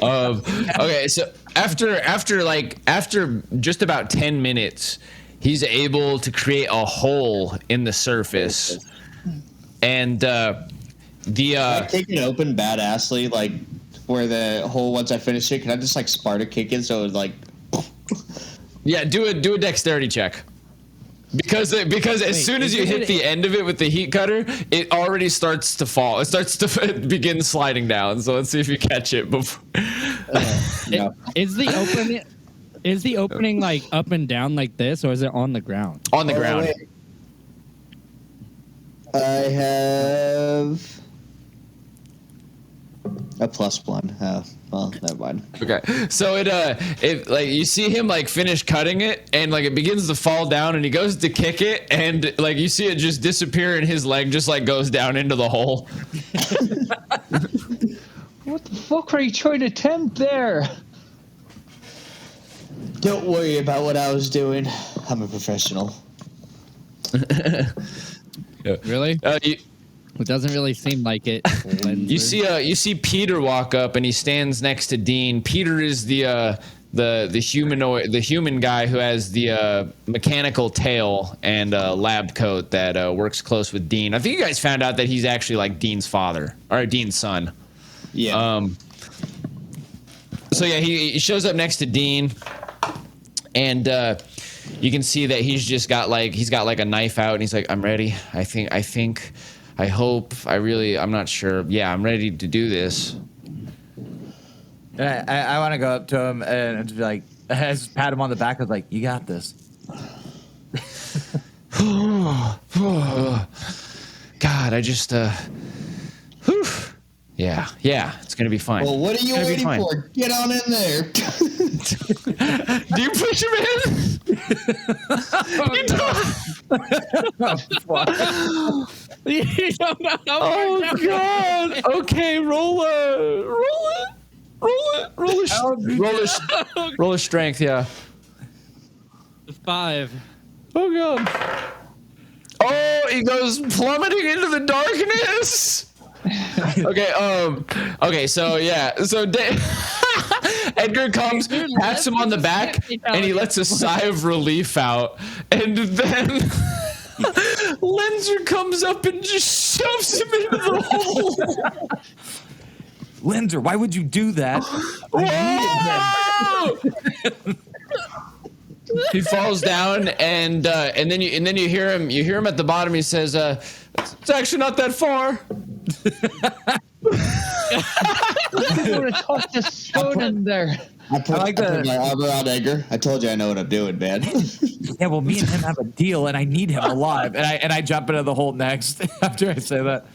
Speaker 1: Okay, so after just about 10 minutes, he's able to create a hole in the surface, and The
Speaker 3: Can I kick it open badassly, like where the hole once I finish it? Can I just like Sparta kick it so it like?
Speaker 1: yeah, do a dexterity check. Because as soon as you hit the end of it with the heat cutter, it already starts to fall. It starts to begin sliding down. So let's see if you catch it before.
Speaker 3: No.
Speaker 2: Is the opening like up and down like this, or is it on the ground?
Speaker 1: On the ground.
Speaker 3: Wait. I have a +1. Oh, well, never mind.
Speaker 1: Okay, so it like you see him like finish cutting it, and like it begins to fall down, and he goes to kick it, and like you see it just disappear, and his leg just like goes down into the hole.
Speaker 5: What the fuck are you trying to attempt there?
Speaker 3: Don't worry about what I was doing. I'm a professional.
Speaker 2: Really? It doesn't really seem like it.
Speaker 1: You see Peter walk up, and he stands next to Dean. Peter is the human guy who has the mechanical tail and lab coat that works close with Dean. I think you guys found out that he's actually like Dean's father or Dean's son.
Speaker 3: Yeah.
Speaker 1: So yeah, he shows up next to Dean, and you can see that he's got like a knife out, and he's like, "I'm ready. I hope. I'm not sure. Yeah, I'm ready to do this."
Speaker 4: I want to go up to him and just be like, just pat him on the back. I was like, "You got this."
Speaker 1: God, I just whew. Yeah, it's gonna be fine.
Speaker 3: Well, what are you waiting for? Get on in there.
Speaker 1: Do you push him in? You don't. Oh God. Okay, roll a strength. Yeah.
Speaker 2: 5.
Speaker 1: Oh God. Oh, he goes plummeting into the darkness. Okay, so Edgar comes, pats him on the back, and he lets a sigh of relief out, and then Lenzer comes up and just shoves him into the hole.
Speaker 4: Lenzer, why would you do that?
Speaker 1: He falls down, and then you hear him at the bottom. He says, "It's actually not that far."
Speaker 5: I would have tossed a stone in there.
Speaker 3: I put my arm around Edgar. I told you I know what I'm doing, man.
Speaker 4: Yeah, well, me and him have a deal, and I need him alive. And I jump into the hole next after I say that.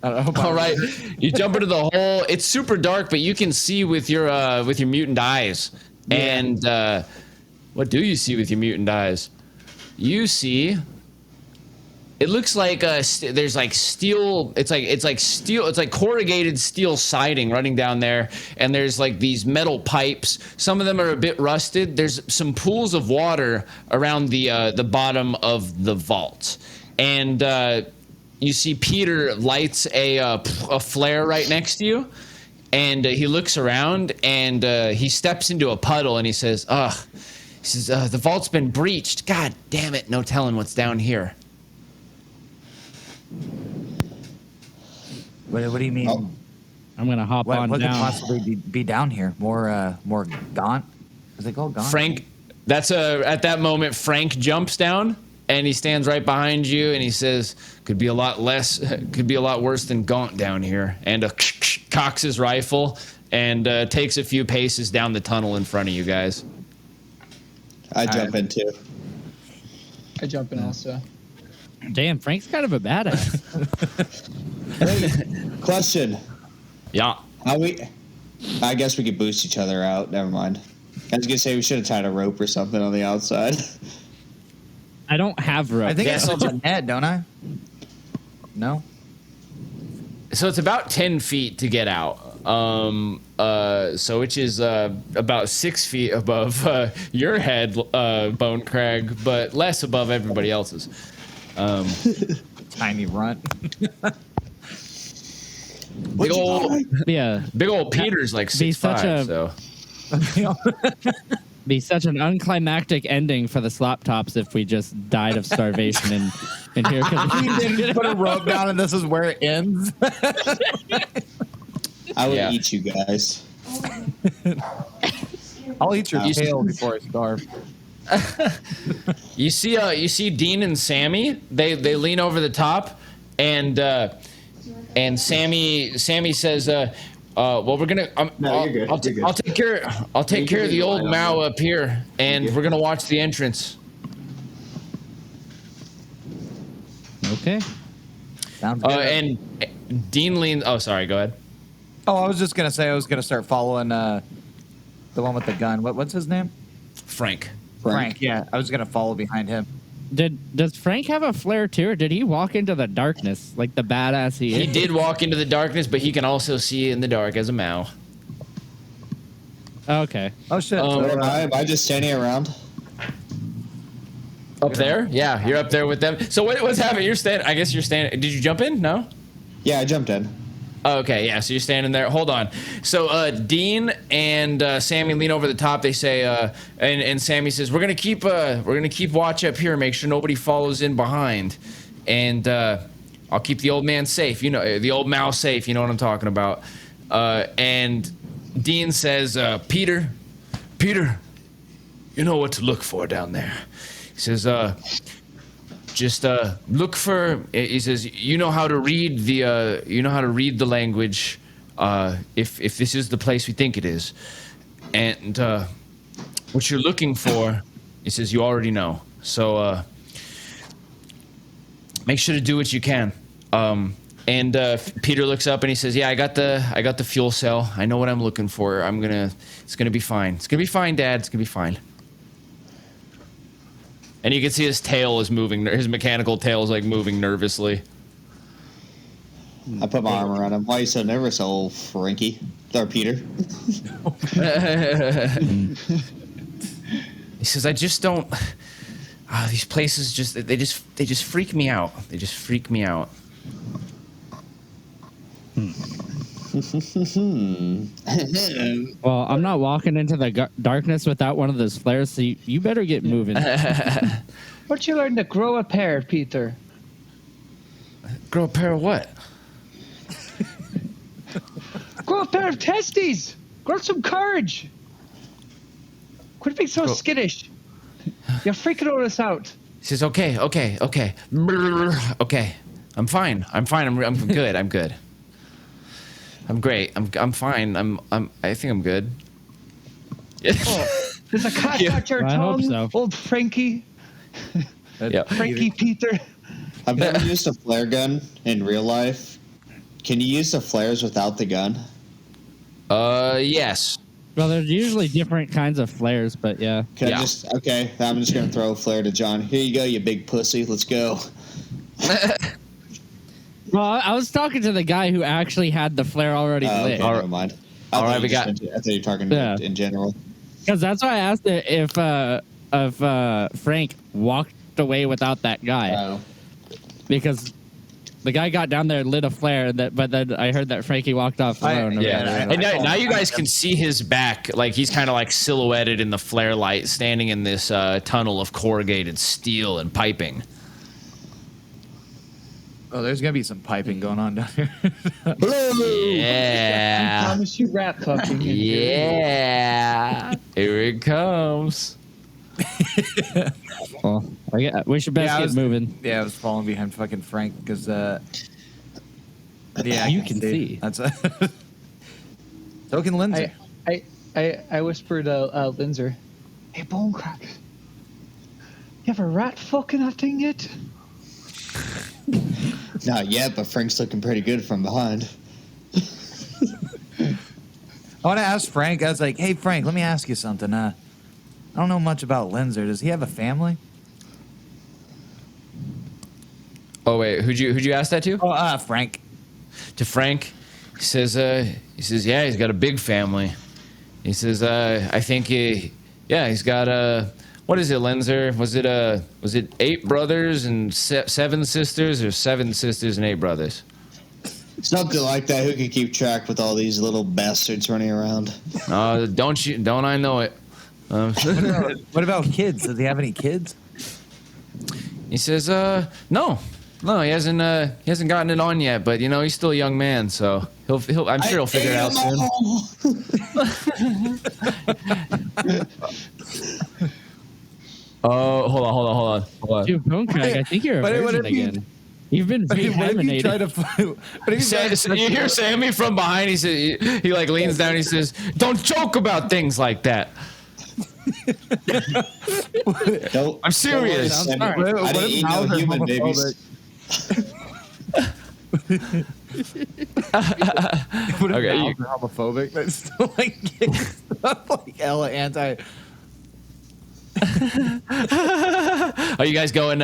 Speaker 4: I don't know.
Speaker 1: All right, you jump into the hole. It's super dark, but you can see with your mutant eyes. Yeah. And what do you see with your mutant eyes? You see. It looks like there's like steel. It's like steel. It's like corrugated steel siding running down there, and there's like these metal pipes. Some of them are a bit rusted. There's some pools of water around the bottom of the vault, and you see Peter lights a flare right next to you, and he looks around, and he steps into a puddle, and he says, "Ugh," he says, "the vault's been breached. God damn it! No telling what's down here."
Speaker 4: What do you mean?
Speaker 2: Oh. I'm gonna hop on
Speaker 4: what
Speaker 2: down.
Speaker 4: What could possibly be down here? More gaunt? Is it called gaunt?
Speaker 1: Frank, at that moment, Frank jumps down, and he stands right behind you, and he says, could be a lot worse than gaunt down here. And cocks his rifle and takes a few paces down the tunnel in front of you guys.
Speaker 3: I jump in too.
Speaker 5: I jump in also.
Speaker 2: Damn, Frank's kind of a badass.
Speaker 3: Hey, question.
Speaker 1: Yeah.
Speaker 3: I guess we could boost each other out. Never mind. I was gonna say we should have tied a rope or something on the outside.
Speaker 2: I don't have rope.
Speaker 4: I think I saw a net, don't I? No.
Speaker 1: So it's about 10 feet to get out. So which is about 6 feet above your head, Bone Crag, but less above everybody else's.
Speaker 4: Tiny runt.
Speaker 1: Big old
Speaker 2: Yeah.
Speaker 1: Peter's like
Speaker 2: Be such
Speaker 1: 6'5",
Speaker 2: a-
Speaker 1: so
Speaker 2: Be such an unclimactic ending for the Slop Tops if we just died of starvation in here.
Speaker 4: He didn't put a rope down, and this is where it ends.
Speaker 3: I would
Speaker 1: Yeah.
Speaker 3: eat you guys.
Speaker 4: I'll eat your
Speaker 3: You
Speaker 4: tail before I starve.
Speaker 1: You see Dean and Sammy. They lean over the top, and Sammy says, "Well, we're gonna.
Speaker 3: No, you're good.
Speaker 1: I'll take care. I'll take care of the old Mao up here, and we're gonna watch the entrance."
Speaker 2: Okay.
Speaker 4: Sounds good.
Speaker 1: And Dean leans. Oh, sorry. Go ahead.
Speaker 4: Oh, I was just gonna say I was gonna start following the one with the gun. What's his name?
Speaker 1: Frank.
Speaker 4: Frank. Yeah, I was gonna follow behind him.
Speaker 2: Does Frank have a flare too, or did he walk into the darkness like the badass he is?
Speaker 1: He did walk into the darkness, but he can also see in the dark as a Mao.
Speaker 2: Okay.
Speaker 4: Oh shit!
Speaker 1: Um,
Speaker 3: Am I just standing around?
Speaker 1: Up there? Yeah, you're up there with them. So what's happening? You're standing. I guess you're standing. Did you jump in? No.
Speaker 3: Yeah, I jumped in.
Speaker 1: Oh, okay, yeah. So you're standing there. Hold on. So Dean and Sammy lean over the top. They say, and Sammy says, "We're gonna keep watch up here. Make sure nobody follows in behind, and I'll keep the old man safe. You know, the old Mao safe. You know what I'm talking about." And Dean says, "Peter, you know what to look for down there." He says, just look for. He says, "You know how to read the language. If this is the place we think it is, and what you're looking for," he says, "you already know. So make sure to do what you can." And Peter looks up and he says, "Yeah, I got the fuel cell. I know what I'm looking for. It's gonna be fine. It's gonna be fine, Dad. It's gonna be fine." And you can see his tail is moving. His mechanical tail is like moving nervously.
Speaker 3: I put my arm around him. Why are you so nervous, old Frankie? Or Peter?
Speaker 1: He says, "I just don't. These places they just freak me out. They just freak me out."
Speaker 2: Well, I'm not walking into the darkness without one of those flares, so you better get moving.
Speaker 5: What'd you learn to grow a pair, Peter?
Speaker 1: Grow a pair of what?
Speaker 5: Grow a pair of testes. Grow some courage. Quit being so skittish. You're freaking all us out.
Speaker 1: He says, "Okay. Brrr, okay. I'm fine. I'm good. I'm good. I'm great. I'm fine. I think I'm good."
Speaker 5: Oh, there's a cat out your
Speaker 2: I hope
Speaker 5: tongue,
Speaker 2: so.
Speaker 5: old Frankie.
Speaker 1: Yeah.
Speaker 5: Frankie Peter.
Speaker 3: I've never used a flare gun in real life. Can you use the flares without the gun?
Speaker 1: Yes.
Speaker 2: Well, there's usually different kinds of flares, but yeah.
Speaker 3: Can
Speaker 1: Yeah.
Speaker 3: I just... Okay, I'm just going to throw a flare to John. Here you go, you big pussy. Let's go.
Speaker 2: Well, I was talking to the guy who actually had the flare already
Speaker 3: Okay,
Speaker 2: lit.
Speaker 3: never mind.
Speaker 1: All right,
Speaker 3: you
Speaker 1: we
Speaker 3: just
Speaker 1: got-
Speaker 3: meant to- I thought you were talking
Speaker 2: Yeah.
Speaker 3: in general.
Speaker 2: Because that's why I asked it if Frank walked away without that guy.
Speaker 3: Oh.
Speaker 2: Because the guy got down there and lit a flare, but then I heard that Frankie walked off alone.
Speaker 1: Yeah. And now you guys can see his back. Like he's kind of like silhouetted in the flare light, standing in this tunnel of corrugated steel and piping.
Speaker 4: Oh, there's gonna be some piping going on down here.
Speaker 5: I
Speaker 1: Yeah.
Speaker 5: promise you rat fucking.
Speaker 1: Yeah. Here it comes.
Speaker 2: Well, we should best
Speaker 4: Yeah, I
Speaker 2: get
Speaker 4: was-
Speaker 2: moving.
Speaker 4: Yeah, I was falling behind fucking Frank because yeah,
Speaker 2: You can see.
Speaker 4: That's Token Lindsay.
Speaker 5: I whispered Linzer, "Hey, Bone Crack, you have a rat fucking that thing yet?"
Speaker 3: Not yet, but Frank's looking pretty good from behind.
Speaker 4: I want to ask Frank. I was like, "Hey, Frank, let me ask you something. I don't know much about Linzer. Does he have a family?"
Speaker 1: Oh wait, who'd you ask that to?
Speaker 4: Oh, Frank.
Speaker 1: To Frank. He says, yeah, he's got a big family. He says, I think he's got what is it, Lenzer? Was it 8 brothers and 7 sisters, or 7 sisters and 8 brothers?
Speaker 3: Something like that. Who can keep track with all these little bastards running around?
Speaker 1: Don't I know it?
Speaker 4: What about kids? Does he have any kids?
Speaker 1: He says, no, he hasn't gotten it on yet, but he's still a young man, so I'm sure he'll figure it out soon. Oh, hold on.
Speaker 2: Dude, Bone Crack, I think you're a virgin again. You've been
Speaker 4: What if you
Speaker 2: reanimated.
Speaker 1: You hear Sammy from behind. He says he like leans down. And he says, "Don't joke about things like that." I'm serious.
Speaker 3: Don't
Speaker 2: I'm
Speaker 3: worry,
Speaker 2: sorry.
Speaker 3: Sammy. I didn't eat no human babies.
Speaker 4: What if
Speaker 1: Okay,
Speaker 4: Mal's homophobic? That's still like hella anti.
Speaker 1: Are you guys going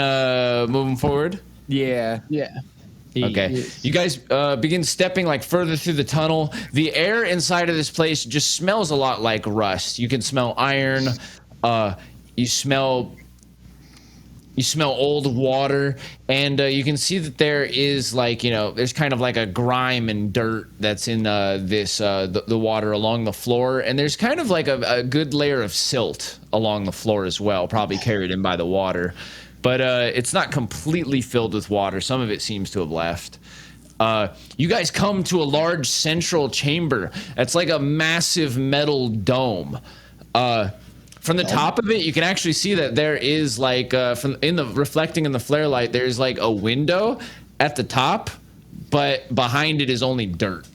Speaker 1: moving forward?
Speaker 4: Yeah.
Speaker 5: Yeah.
Speaker 1: Okay.
Speaker 5: Yes.
Speaker 1: You guys begin stepping like further through the tunnel. The air inside of this place just smells a lot like rust. You can smell iron. You smell old water, and you can see that there is there's kind of like a grime and dirt that's in the water along the floor, and there's kind of like a good layer of silt along the floor as well, probably carried in by the water. But it's not completely filled with water. Some of it seems to have left. You guys come to a large central chamber. It's like a massive metal dome. From the top of it, you can actually see that there is reflecting in the flare light, there's like a window at the top, but behind it is only dirt.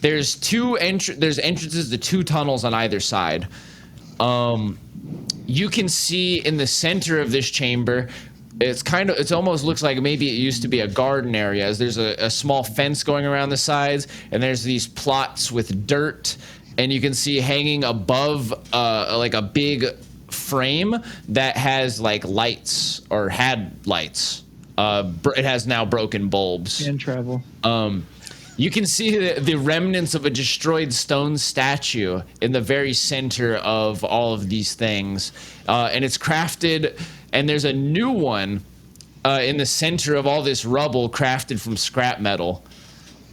Speaker 1: There's entrances to 2 tunnels on either side. You can see in the center of this chamber, it almost looks like maybe it used to be a garden area, as there's a small fence going around the sides, and there's these plots with dirt, and you can see hanging above like a big frame that has like lights, or had lights. It has now broken bulbs.
Speaker 5: In travel.
Speaker 1: You can see the remnants of a destroyed stone statue in the very center of all of these things. And it's crafted, and there's a new one in the center of all this rubble, crafted from scrap metal.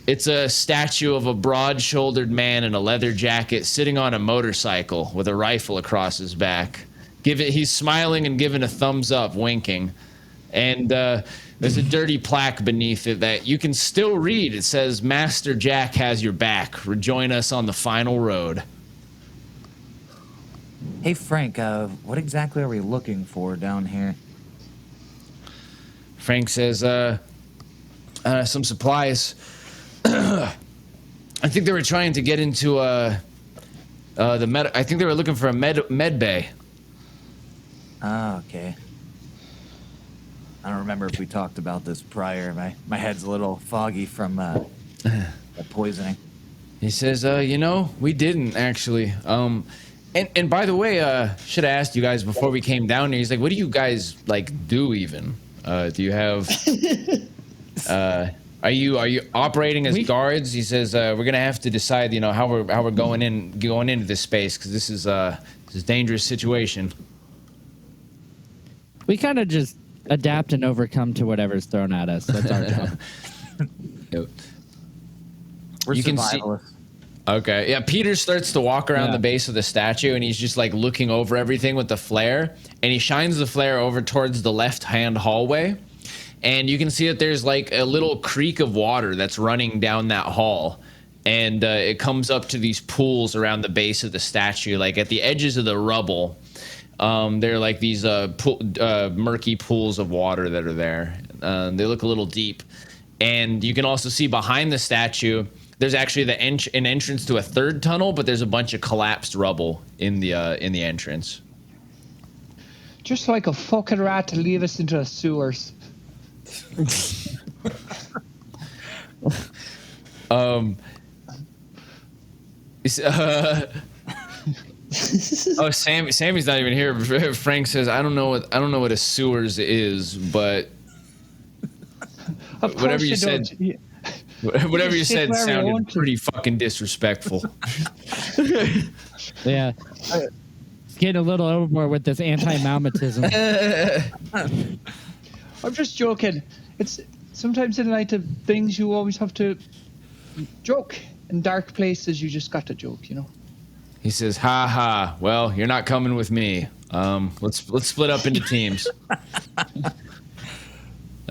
Speaker 1: It's a statue of a broad-shouldered man in a leather jacket sitting on a motorcycle with a rifle across his back. He's smiling and giving a thumbs up, winking. And there's a dirty plaque beneath it that you can still read. It says, "Master Jack has your back. Rejoin us on the final road."
Speaker 4: Hey Frank, what exactly are we looking for down here?
Speaker 1: Frank says, some supplies. I think they were trying to get into I think they were looking for a med bay.
Speaker 4: Ah, okay. I don't remember if we talked about this prior. My head's a little foggy from the poisoning.
Speaker 1: He says, we didn't actually. And by the way, should have asked you guys before we came down here. He's like, what do you guys do even? Do you have? Are you operating as guards? He says, we're gonna have to decide, how we're going into this space, because this is a dangerous situation.
Speaker 2: We kind of just adapt and overcome to whatever's thrown at us. That's our job.
Speaker 1: Yep.
Speaker 4: We're
Speaker 1: You can see-
Speaker 4: survivalists.
Speaker 1: Okay. Yeah. Peter starts to walk around the base of the statue, and he's just like looking over everything with the flare, and he shines the flare over towards the left-hand hallway, and you can see that there's like a little creek of water that's running down that hall, and it comes up to these pools around the base of the statue, like at the edges of the rubble. There are like these murky pools of water that are there. They look a little deep, and you can also see behind the statue, there's actually an entrance to a third tunnel, but there's a bunch of collapsed rubble in the entrance.
Speaker 5: Just like a fucking rat to leave us into the sewers.
Speaker 1: Sammy's not even here. Frank says, I don't know what a sewers is, but
Speaker 5: Of
Speaker 1: whatever
Speaker 5: course
Speaker 1: you said.
Speaker 5: don't. Yeah.
Speaker 1: Whatever you said
Speaker 5: where we
Speaker 1: sounded
Speaker 5: want to.
Speaker 1: pretty fucking disrespectful.
Speaker 2: Yeah. It's getting a little overboard with this anti-Malmatism.
Speaker 5: I'm just joking. It's sometimes in light of things you always have to joke. In dark places, you just got to joke,
Speaker 1: He says, "Ha ha. Well, you're not coming with me. Let's split up into teams."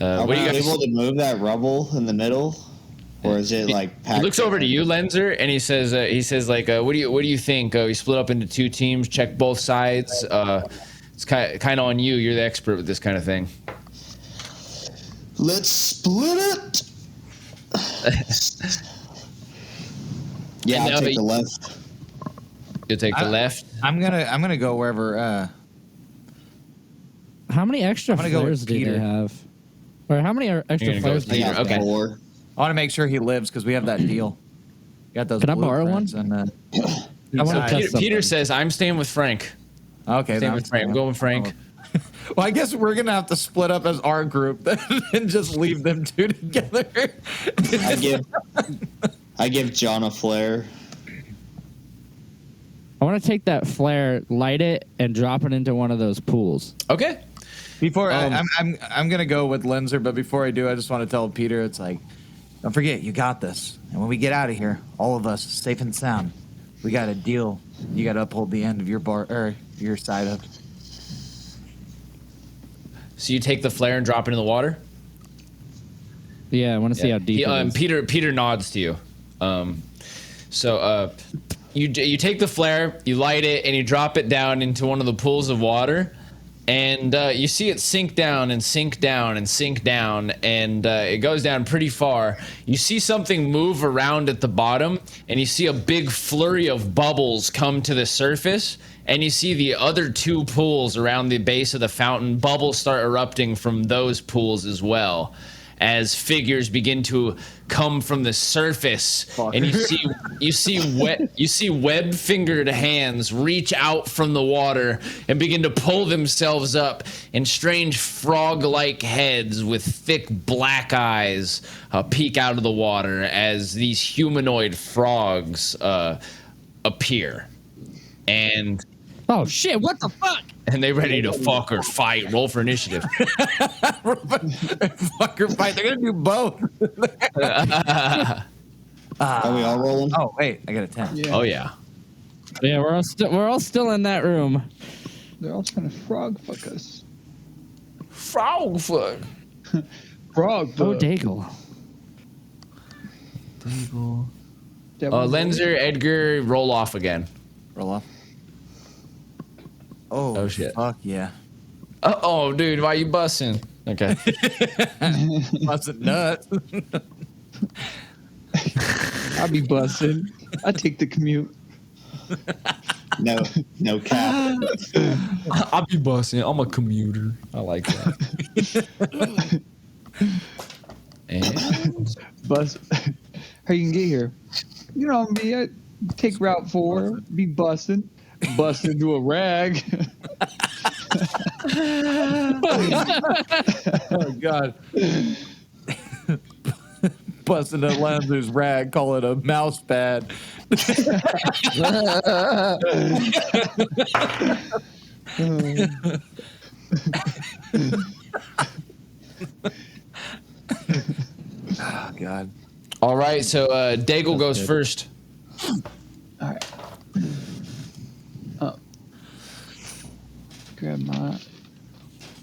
Speaker 3: Are
Speaker 1: What
Speaker 3: we
Speaker 1: do you guys?
Speaker 3: able to move that rubble in the middle, or is it like
Speaker 1: He
Speaker 3: packed?
Speaker 1: looks over to you, Lenzer, and he says, what do you think? We split up into two teams, check both sides. It's kind of on you. You're the expert with this kind of thing.
Speaker 3: Let's split it. Yeah,
Speaker 1: And
Speaker 3: I'll
Speaker 1: now
Speaker 3: take the left.
Speaker 1: You take the left.
Speaker 4: I'm gonna go wherever.
Speaker 2: How many extra
Speaker 4: gonna go with
Speaker 2: flares do
Speaker 4: Peter.
Speaker 2: they have? Or how many
Speaker 1: You're
Speaker 2: extra
Speaker 1: gonna go
Speaker 2: flares
Speaker 1: with
Speaker 2: do you
Speaker 1: Peter.
Speaker 2: have?
Speaker 1: Okay.
Speaker 3: 4.
Speaker 4: I want to make sure he lives because we have that deal. Got those.
Speaker 2: Can I borrow one?
Speaker 4: blueprints And,
Speaker 2: I want
Speaker 1: So
Speaker 2: to test
Speaker 1: Peter
Speaker 2: something.
Speaker 1: says, "I'm staying with Frank.
Speaker 4: okay,
Speaker 1: Staying
Speaker 4: that's
Speaker 1: with Frank. I'm
Speaker 4: fine.
Speaker 1: going with Frank."
Speaker 4: Well, I guess we're gonna have to split up as our group then and just leave them two together.
Speaker 3: I give John a flare.
Speaker 2: I want to take that flare, light it, and drop it into one of those pools.
Speaker 1: Okay.
Speaker 4: Before I'm gonna go with Lenzer, but before I do, I just want to tell Peter, it's like, don't forget, you got this. And when we get out of here, all of us safe and sound, we got a deal. You got to uphold the end of your your side of.
Speaker 1: So you take the flare and drop it in the water.
Speaker 2: Yeah, I want to see how deep it is.
Speaker 1: Peter nods to you. You take the flare, you light it, and you drop it down into one of the pools of water, and you see it sink down and sink down and sink down, and it goes down pretty far. You see something move around at the bottom, and you see a big flurry of bubbles come to the surface, and you see the other two pools around the base of the fountain, bubbles start erupting from those pools as well, as figures begin to come from the surface. And you see web-fingered hands reach out from the water and begin to pull themselves up, and strange frog-like heads with thick black eyes peek out of the water as these humanoid frogs appear. And
Speaker 2: Oh shit! What the fuck?
Speaker 1: they ready to fuck or fight. Roll for initiative.
Speaker 4: Fuck or fight. They're gonna do both.
Speaker 3: Are we all rolling?
Speaker 4: Oh wait, I got a 10.
Speaker 5: Yeah.
Speaker 1: Oh yeah.
Speaker 2: Yeah, we're all still in that room.
Speaker 5: They're all trying to frog fuck us.
Speaker 1: Frog fuck.
Speaker 5: Frog fuck.
Speaker 2: Oh, Daigle.
Speaker 1: Lenzer, Edgar, roll off again.
Speaker 4: Roll off. Oh,
Speaker 1: Oh, shit.
Speaker 4: Fuck yeah.
Speaker 1: Oh, dude, why you busting? Okay.
Speaker 4: Busting nuts.
Speaker 5: I'll be busting. I take the commute.
Speaker 3: No cap.
Speaker 1: I'll be busting. I'm a commuter. I like that. And
Speaker 5: Bus. How you can get here? You know me. I take Route 4. Be busting. Bust into a rag.
Speaker 4: Oh God. Busting a Lanzer's rag, call it a mouse pad. Oh God.
Speaker 1: all right, so Daigle goes first.
Speaker 5: All right. Grab my.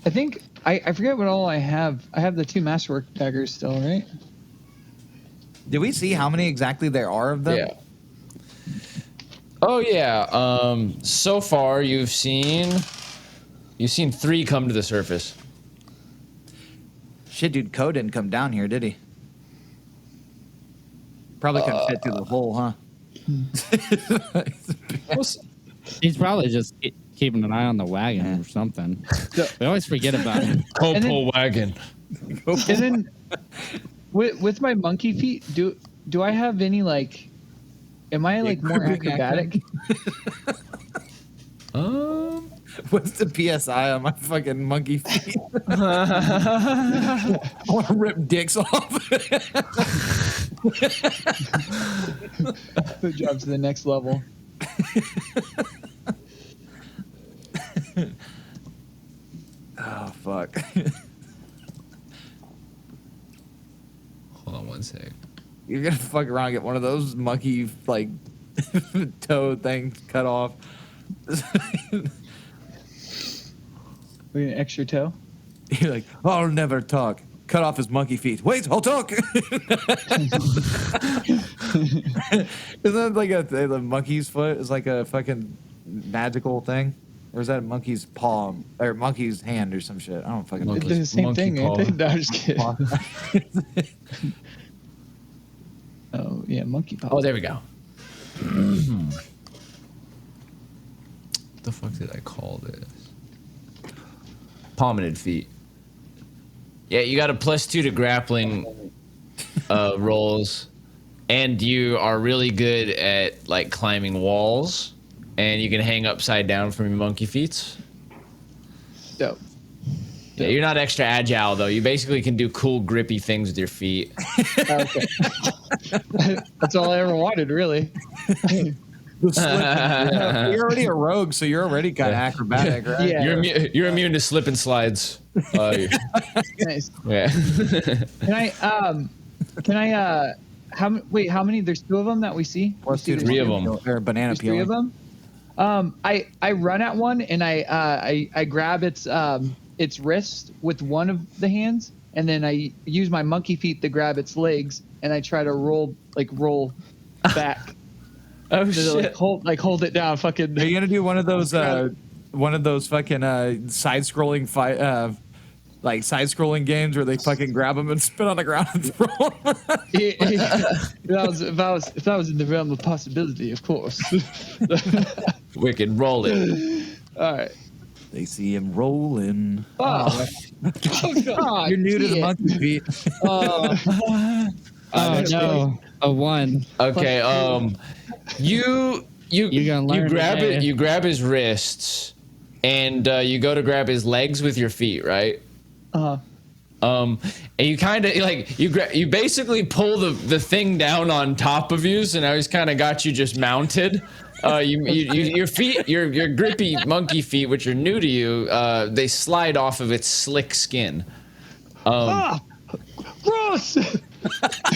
Speaker 5: I think I forget what all I have. I have the 2 masterwork daggers still, right?
Speaker 4: Did we see how many exactly there are of them?
Speaker 1: Yeah. Oh yeah. So far you've seen 3 come to the surface.
Speaker 4: Shit, dude, Ko didn't come down here, did he? Probably couldn't fit through the hole, huh?
Speaker 2: He's probably just keeping an eye on the wagon or something. We always forget about him.
Speaker 1: Copo wagon.
Speaker 5: And then with my monkey feet, do I have any like? Am I like more acrobatic?
Speaker 4: What's the PSI on my fucking monkey feet? I want to rip dicks off.
Speaker 5: Good job to the next level.
Speaker 4: Oh, fuck.
Speaker 1: Hold on one sec.
Speaker 4: You're going to fuck around and get one of those monkey, like, toe thing cut off.
Speaker 5: Wait, an extra toe.
Speaker 4: You're like, I'll never talk. Cut off his monkey feet. Wait, I'll talk. Isn't that like the monkey's foot is like a fucking magical thing? Or is that a monkey's paw or monkey's hand or some shit? I don't fucking know.
Speaker 5: It's the same thing, ain't it? No, I'm just kidding. Oh yeah, monkey paw.
Speaker 1: Oh, there we go. What the fuck did I call this? Palmated feet. Yeah, you got a +2 to grappling rolls, and you are really good at like climbing walls, and you can hang upside down from your monkey feet.
Speaker 5: Dope.
Speaker 1: Yeah, you're not extra agile though. You basically can do cool grippy things with your feet.
Speaker 5: Okay. That's all I ever wanted, really.
Speaker 4: You're already a rogue, so you're already kind of acrobatic, right?
Speaker 5: Yeah.
Speaker 1: You're immune to slip and slides.
Speaker 5: Nice.
Speaker 1: Yeah.
Speaker 5: Can I wait, how many? There's 2 of them that we see.
Speaker 4: Plus two,
Speaker 1: 3 of them.
Speaker 4: Or banana
Speaker 5: There's 3 of
Speaker 4: peeling.
Speaker 5: them. I run at one and I grab its wrist with one of the hands, and then I use my monkey feet to grab its legs, and I try to roll back.
Speaker 1: Oh
Speaker 5: to,
Speaker 1: shit!
Speaker 5: hold it down. Fucking.
Speaker 4: Are you gonna do one of those fucking side-scrolling fight, like side-scrolling games where they fucking grab them and spit on the ground and throw them?
Speaker 5: If that was in the realm of possibility, of course.
Speaker 1: Wicked, roll it.
Speaker 5: All right.
Speaker 4: They see him rolling.
Speaker 5: Oh, God,
Speaker 4: You're new to the
Speaker 5: shit.
Speaker 4: monkey feet.
Speaker 2: Oh no, a 1.
Speaker 1: Okay. You
Speaker 2: gonna learn
Speaker 1: grab
Speaker 2: today.
Speaker 1: it. You grab his wrists, and you go to grab his legs with your feet, right? And you kind of like you basically pull the thing down on top of you, so now he's kind of got you just mounted. Your feet, your grippy monkey feet, which are new to you, they slide off of its slick skin.
Speaker 5: Gross.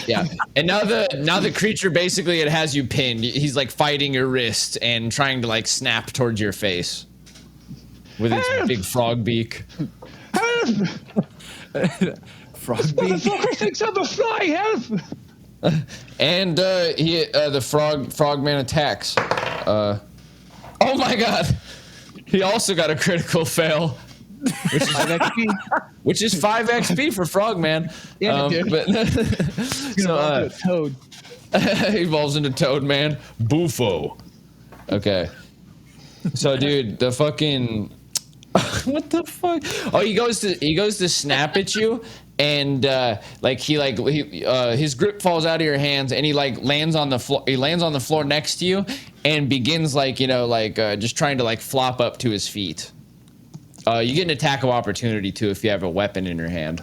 Speaker 1: Yeah, and now the creature basically it has you pinned. He's like fighting your wrist and trying to like snap towards your face with its big frog beak.
Speaker 4: Frog beak.
Speaker 5: Motherfucker thinks I'm a fly. Help.
Speaker 1: And the frogman attacks. Oh my god! He also got a critical fail, which is 5 XP for Frogman.
Speaker 5: Yeah, dude.
Speaker 1: But so
Speaker 5: Toad.
Speaker 1: he evolves into Toadman. Bufo. Okay. So dude, the fucking what the fuck? Oh, he goes to snap at you, and his grip falls out of your hands, and he like lands on the floor. He lands on the floor next to you, and begins just trying to like flop up to his feet. You get an attack of opportunity too if you have a weapon in your hand.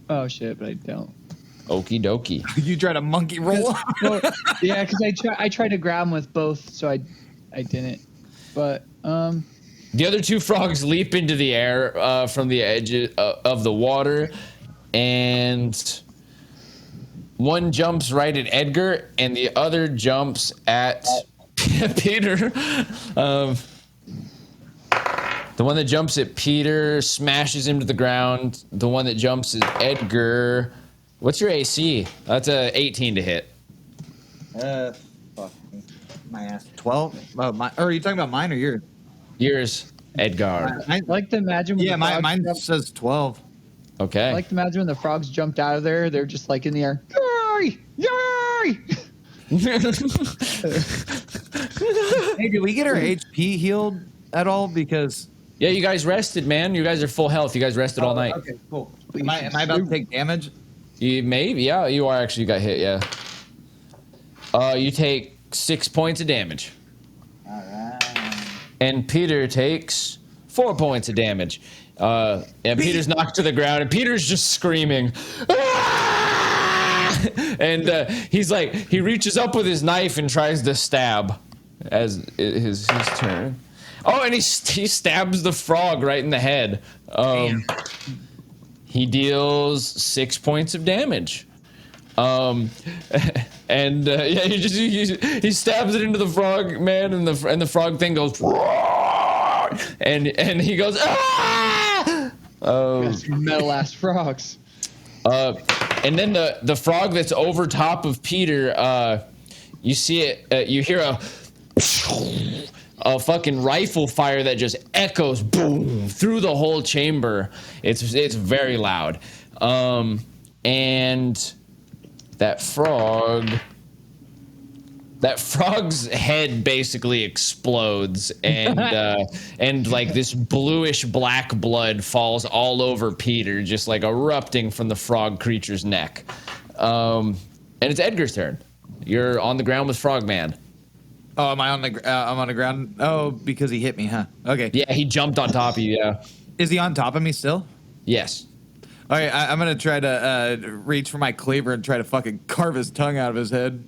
Speaker 5: Oh shit, but I don't.
Speaker 1: Okie dokie.
Speaker 4: You tried a monkey roll.
Speaker 5: Well, yeah, because I tried to grab him with both, so I didn't. But
Speaker 1: The other 2 frogs leap into the air from the edge of the water, and one jumps right at Edgar, and the other jumps at Peter. The one that jumps at Peter smashes him to the ground. The one that jumps at Edgar. What's your AC? That's a 18 to hit.
Speaker 4: Fuck my ass. 12? Or are you talking about mine or yours?
Speaker 1: Yours, Edgar.
Speaker 5: I like to imagine. When
Speaker 4: Mine says 12.
Speaker 1: Okay.
Speaker 5: I like to imagine when the frogs jumped out of there, they're just like in the air. Yay! Yay!
Speaker 4: Hey, did we get our HP healed at all? Because
Speaker 1: Yeah, you guys rested, man. You guys are full health. You guys rested all night.
Speaker 4: Okay, cool. Am I about to take damage?
Speaker 1: You maybe, yeah, you are actually got hit, yeah. You take 6 points of damage.
Speaker 4: All right.
Speaker 1: And Peter takes 4 points of damage. And Peter's knocked to the ground, and Peter's just screaming. "Ah!" And he reaches up with his knife and tries to stab as his turn. Oh, and he stabs the frog right in the head. He deals 6 points of damage. And yeah, he stabs it into the frog man, and the frog thing goes, and he goes, ah!
Speaker 5: That's metal ass frogs.
Speaker 1: And then the frog that's over top of Peter, you see it, you hear a fucking rifle fire that just echoes boom through the whole chamber. It's very loud. And that frog's head basically explodes, and and like this bluish black blood falls all over Peter, just like erupting from the frog creature's neck. And it's Edgar's turn. You're on the ground with Frogman.
Speaker 4: Oh, am I on the? I'm on the ground. Oh, because he hit me, huh? Okay.
Speaker 1: Yeah, he jumped on top of you. Yeah.
Speaker 4: Is he on top of me still?
Speaker 1: Yes.
Speaker 4: All right, I'm gonna try to reach for my cleaver and try to fucking carve his tongue out of his head.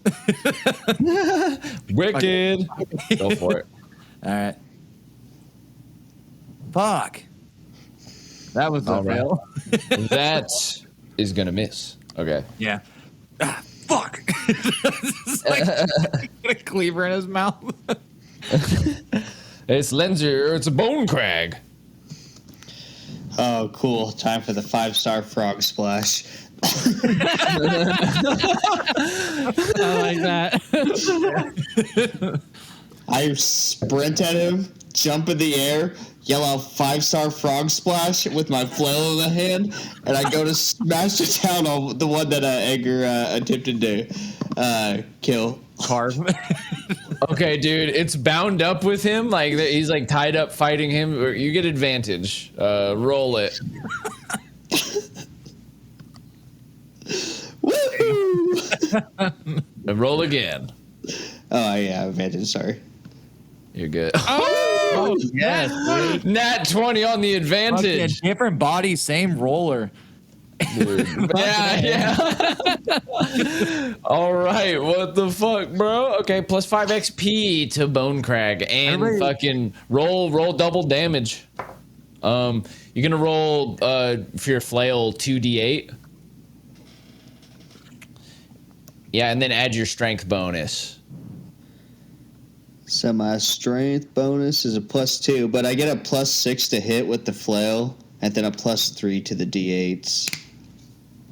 Speaker 1: Wicked. Go for it.
Speaker 4: All right. Fuck. That was
Speaker 1: All
Speaker 4: a
Speaker 1: right.
Speaker 4: fail.
Speaker 1: That is gonna miss. Okay.
Speaker 4: Yeah. Ah, fuck. It's like get a cleaver in his mouth.
Speaker 1: It's Lenzer. It's a bone crag.
Speaker 3: Oh, cool. Time for the 5-star frog splash.
Speaker 2: I like that.
Speaker 3: I sprint at him, jump in the air, yell out 5-star frog splash with my flail in the hand, and I go to smash it down on the one that Edgar attempted to kill.
Speaker 4: Carve.
Speaker 1: Okay, dude, it's bound up with him. Like he's like tied up fighting him. You get advantage. Roll it.
Speaker 3: Woohoo!
Speaker 1: And roll again.
Speaker 3: Oh, yeah, advantage, sorry.
Speaker 1: You're good.
Speaker 2: Oh, yes, dude.
Speaker 1: Nat 20 on the advantage.
Speaker 4: Fucking different body, same roller.
Speaker 1: Yeah. All right, what the fuck, bro? Okay, plus 5 XP to Bone Crag, and fucking roll double damage. You're gonna roll for your flail 2d8. Yeah, and then add your strength bonus.
Speaker 3: So my strength bonus is a +2, but I get a +6 to hit with the flail, and then a +3 to the d8s.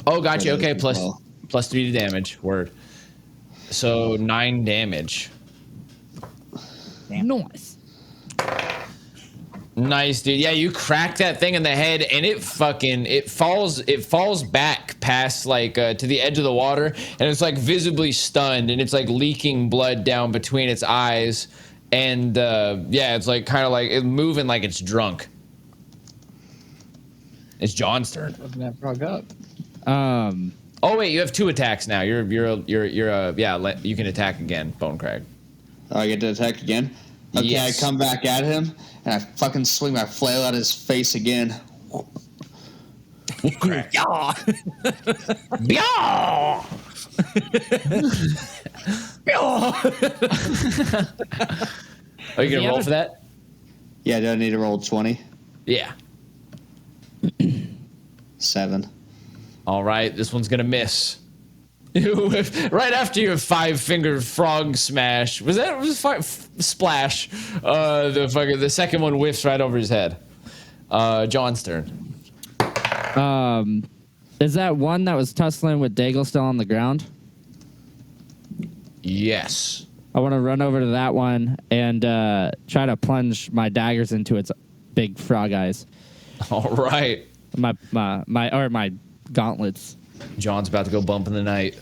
Speaker 1: Oh, gotcha.
Speaker 3: For those
Speaker 1: Okay,
Speaker 3: as well.
Speaker 1: plus 3 to damage. Word. So 9 damage.
Speaker 2: Nice.
Speaker 1: Nice, dude. Yeah, you crack that thing in the head, and it falls back past like to the edge of the water, and it's like visibly stunned, and it's like leaking blood down between its eyes, and yeah, it's like kind of like it's moving like it's drunk. It's John's turn.
Speaker 5: Open that frog up.
Speaker 1: Oh wait, you have 2 attacks now. You're yeah. You can attack again, Bone Crag.
Speaker 3: Oh, I get to attack again? Okay,
Speaker 1: Yes.
Speaker 3: I come back at him, and I fucking swing my flail at his face again.
Speaker 1: Yeah. Are you gonna roll for that?
Speaker 3: Yeah, do I need to roll 20?
Speaker 1: Yeah.
Speaker 3: 7.
Speaker 1: All right, this one's gonna miss. Right after your 5-finger frog smash, splash? The second one whiffs right over his head. John's turn.
Speaker 2: Is that one that was tussling with Daigle still on the ground?
Speaker 1: Yes.
Speaker 2: I want to run over to that one and try to plunge my daggers into its big frog eyes.
Speaker 1: All right.
Speaker 2: My gauntlets.
Speaker 1: John's about to go bump in the night.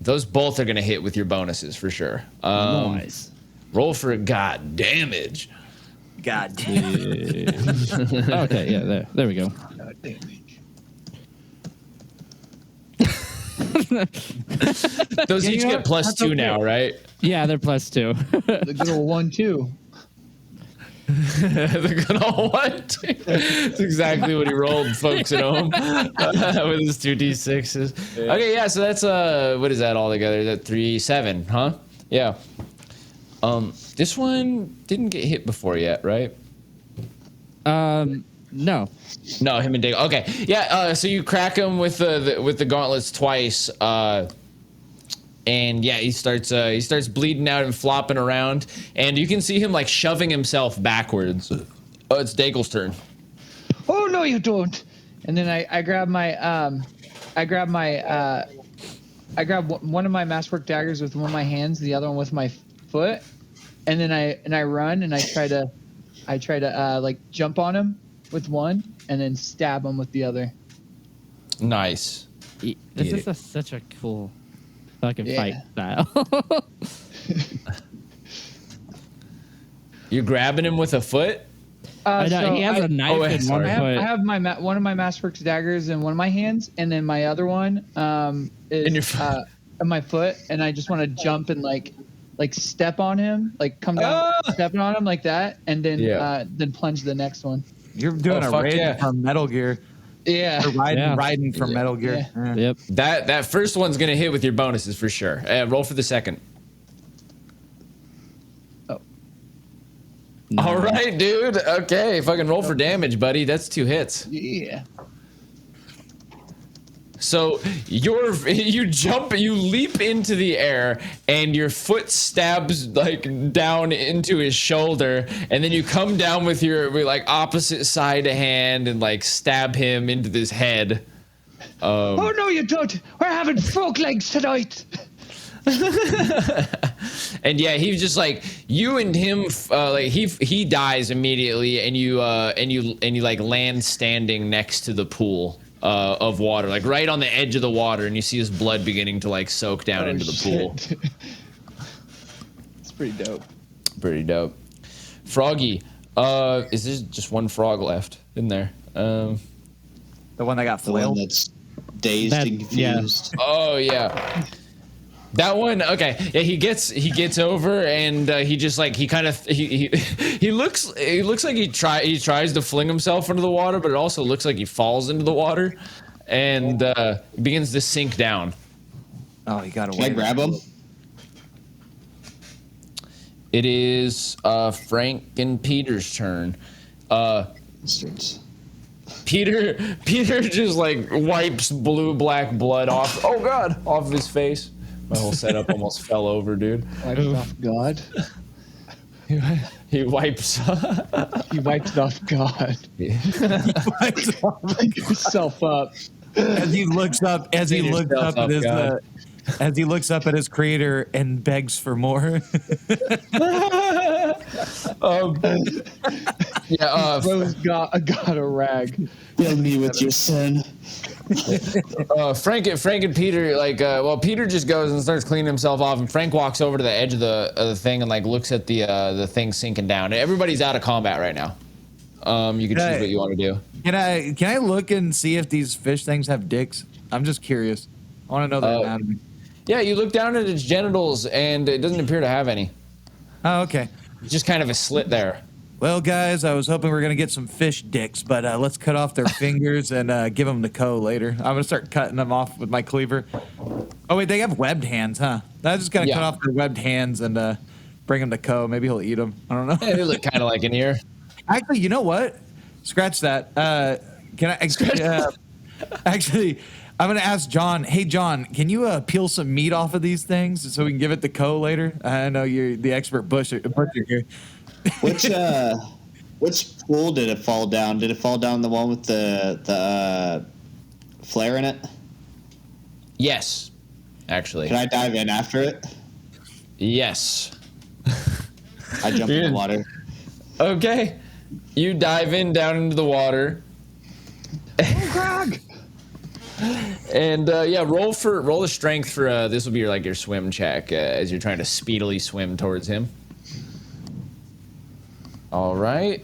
Speaker 1: Those both are gonna hit with your bonuses for sure.
Speaker 2: Nice.
Speaker 1: Roll for god damage.
Speaker 4: God damn.
Speaker 2: Okay, yeah, there we go.
Speaker 1: Those
Speaker 2: Yeah,
Speaker 1: each
Speaker 2: you know
Speaker 1: get
Speaker 2: what?
Speaker 1: plus
Speaker 2: That's
Speaker 1: 2
Speaker 2: okay.
Speaker 1: now, right?
Speaker 2: Yeah, they're +2.
Speaker 5: The good old 1-2.
Speaker 1: The good old one. That's exactly what he rolled, folks at home, with his 2d6s. Yeah. Okay, yeah. So that's what is that all together? That 3, 7, huh? Yeah. This one didn't get hit before yet, right?
Speaker 2: No.
Speaker 1: No, him and Diggle. Okay, yeah. So you crack him with the gauntlets twice, and yeah, he starts bleeding out and flopping around, and you can see him like shoving himself backwards. Oh, it's Daggle's turn.
Speaker 5: Oh no, you don't. And then I grab one of my masterwork daggers with one of my hands, the other one with my foot, and then I run and I try to like jump on him with one and then stab him with the other.
Speaker 1: Nice.
Speaker 2: This is such a cool fucking fight style.
Speaker 1: You're grabbing him with a foot?
Speaker 2: I know, he has a knife in one foot.
Speaker 5: I have one of my masterworks daggers in one of my hands, and then my other one is
Speaker 1: in your foot.
Speaker 5: On my foot, and I just want to jump and like step on him, like come down, stepping on him like that, and then plunge the next one.
Speaker 4: You're doing a raid from Metal Gear.
Speaker 5: Yeah.
Speaker 4: Riding from Metal Gear.
Speaker 5: Yeah.
Speaker 2: Yep.
Speaker 1: That first one's gonna hit with your bonuses for sure. Roll for the second.
Speaker 5: Oh.
Speaker 2: No.
Speaker 1: All right, dude. Okay, fucking roll for damage, buddy. That's 2 hits.
Speaker 5: Yeah.
Speaker 1: So you leap into the air, and your foot stabs like down into his shoulder, and then you come down with your like opposite side hand and like stab him into his head.
Speaker 5: Oh no, you don't! We're having frog legs tonight.
Speaker 1: And yeah, he was just like you and him. Like he dies immediately, and you like land standing next to the pool of water, like right on the edge of the water, and you see his blood beginning to like soak down into the pool.
Speaker 5: It's pretty dope.
Speaker 1: Pretty dope. Froggy, is there just one frog left in there?
Speaker 4: The one that got
Speaker 3: The one
Speaker 4: flailed.
Speaker 3: that's dazed and confused.
Speaker 1: Oh yeah. That one, okay. Yeah, he gets over, and he just like he looks like he tries to fling himself into the water, but it also looks like he falls into the water, and begins to sink down.
Speaker 4: Oh, you got
Speaker 3: Can I grab him?
Speaker 1: It is Frank and Peter's turn.
Speaker 3: Bastards.
Speaker 1: Peter just like wipes black blood off. Oh god, off his face. My whole setup almost fell over, dude.
Speaker 5: Wiped off God.
Speaker 1: He wipes.
Speaker 5: He wiped off God. Pick yourself up.
Speaker 4: As he looks up at his creator and begs for more.
Speaker 5: Rose got a rag.
Speaker 3: Fill me with your sin.
Speaker 1: Frank and Peter, like, Peter just goes and starts cleaning himself off, and Frank walks over to the edge of the thing and like looks at the thing sinking down. Everybody's out of combat right now. You can choose what you want to do.
Speaker 4: Can I look and see if these fish things have dicks? I'm just curious. I want to know their anatomy.
Speaker 1: Yeah, you look down at its genitals, and it doesn't appear to have any.
Speaker 4: Oh, okay.
Speaker 1: It's just kind of a slit there.
Speaker 4: Well, guys, I was hoping we were going to get some fish dicks, but let's cut off their fingers and give them to Co later. I'm going to start cutting them off with my cleaver. Oh, wait, they have webbed hands, huh? I'm just going to cut off their webbed hands and bring them to Co. Maybe he'll eat them. I don't know.
Speaker 1: Yeah, they look kind of like an ear.
Speaker 4: Actually, you know what? Scratch that. Can I? Actually, I'm going to ask John. Hey, John, can you peel some meat off of these things so we can give it to Co later? I know you're the expert butcher here.
Speaker 3: Which pool did it fall down? Did it fall down the one with the flare in it?
Speaker 1: Yes, actually.
Speaker 3: Can I dive in after it?
Speaker 1: Yes.
Speaker 3: I jump in the water.
Speaker 1: Okay. You dive down into the water.
Speaker 5: Oh, Grog!
Speaker 1: And roll the strength for this will be your swim check as you're trying to speedily swim towards him. All right.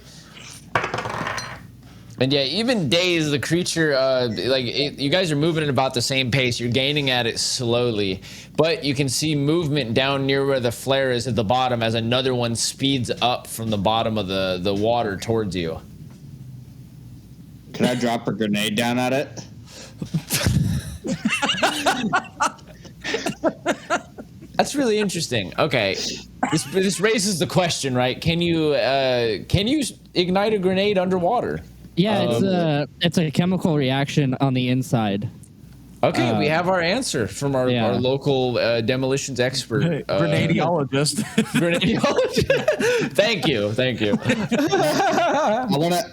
Speaker 1: And yeah, even dazed, the creature, you guys are moving at about the same pace. You're gaining at it slowly, but you can see movement down near where the flare is at the bottom as another one speeds up from the bottom of the water towards you.
Speaker 3: Can I drop a grenade down at it?
Speaker 1: That's really interesting. Okay, this raises the question, right? Can you ignite a grenade underwater?
Speaker 2: Yeah, it's a chemical reaction on the inside.
Speaker 1: Okay, we have our answer from our local demolitions expert.
Speaker 4: Grenadiologist.
Speaker 1: Grenadiologist. Thank you.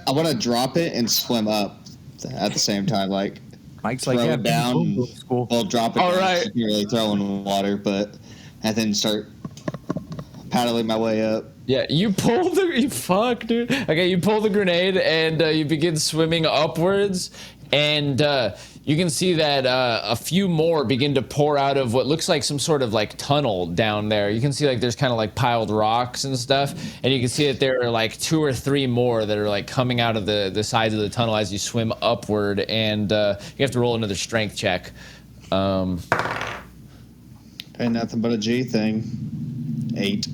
Speaker 3: I wanna drop it and swim up at the same time, like
Speaker 4: Mike's
Speaker 3: throw
Speaker 4: like, yeah,
Speaker 3: it down.
Speaker 4: school.
Speaker 3: Well, drop it.
Speaker 1: All
Speaker 3: down.
Speaker 1: right.
Speaker 3: You can't really throw in water, but and then start paddling my way up.
Speaker 1: Yeah, you pull the fuck, dude. Okay, you pull the grenade and you begin swimming upwards, and you can see that a few more begin to pour out of what looks like some sort of like tunnel down there. You can see like there's kind of like piled rocks and stuff, and you can see that there are like 2 or 3 more that are like coming out of the sides of the tunnel as you swim upward, and you have to roll another strength check.
Speaker 3: Ain't nothing but a G thing. 8.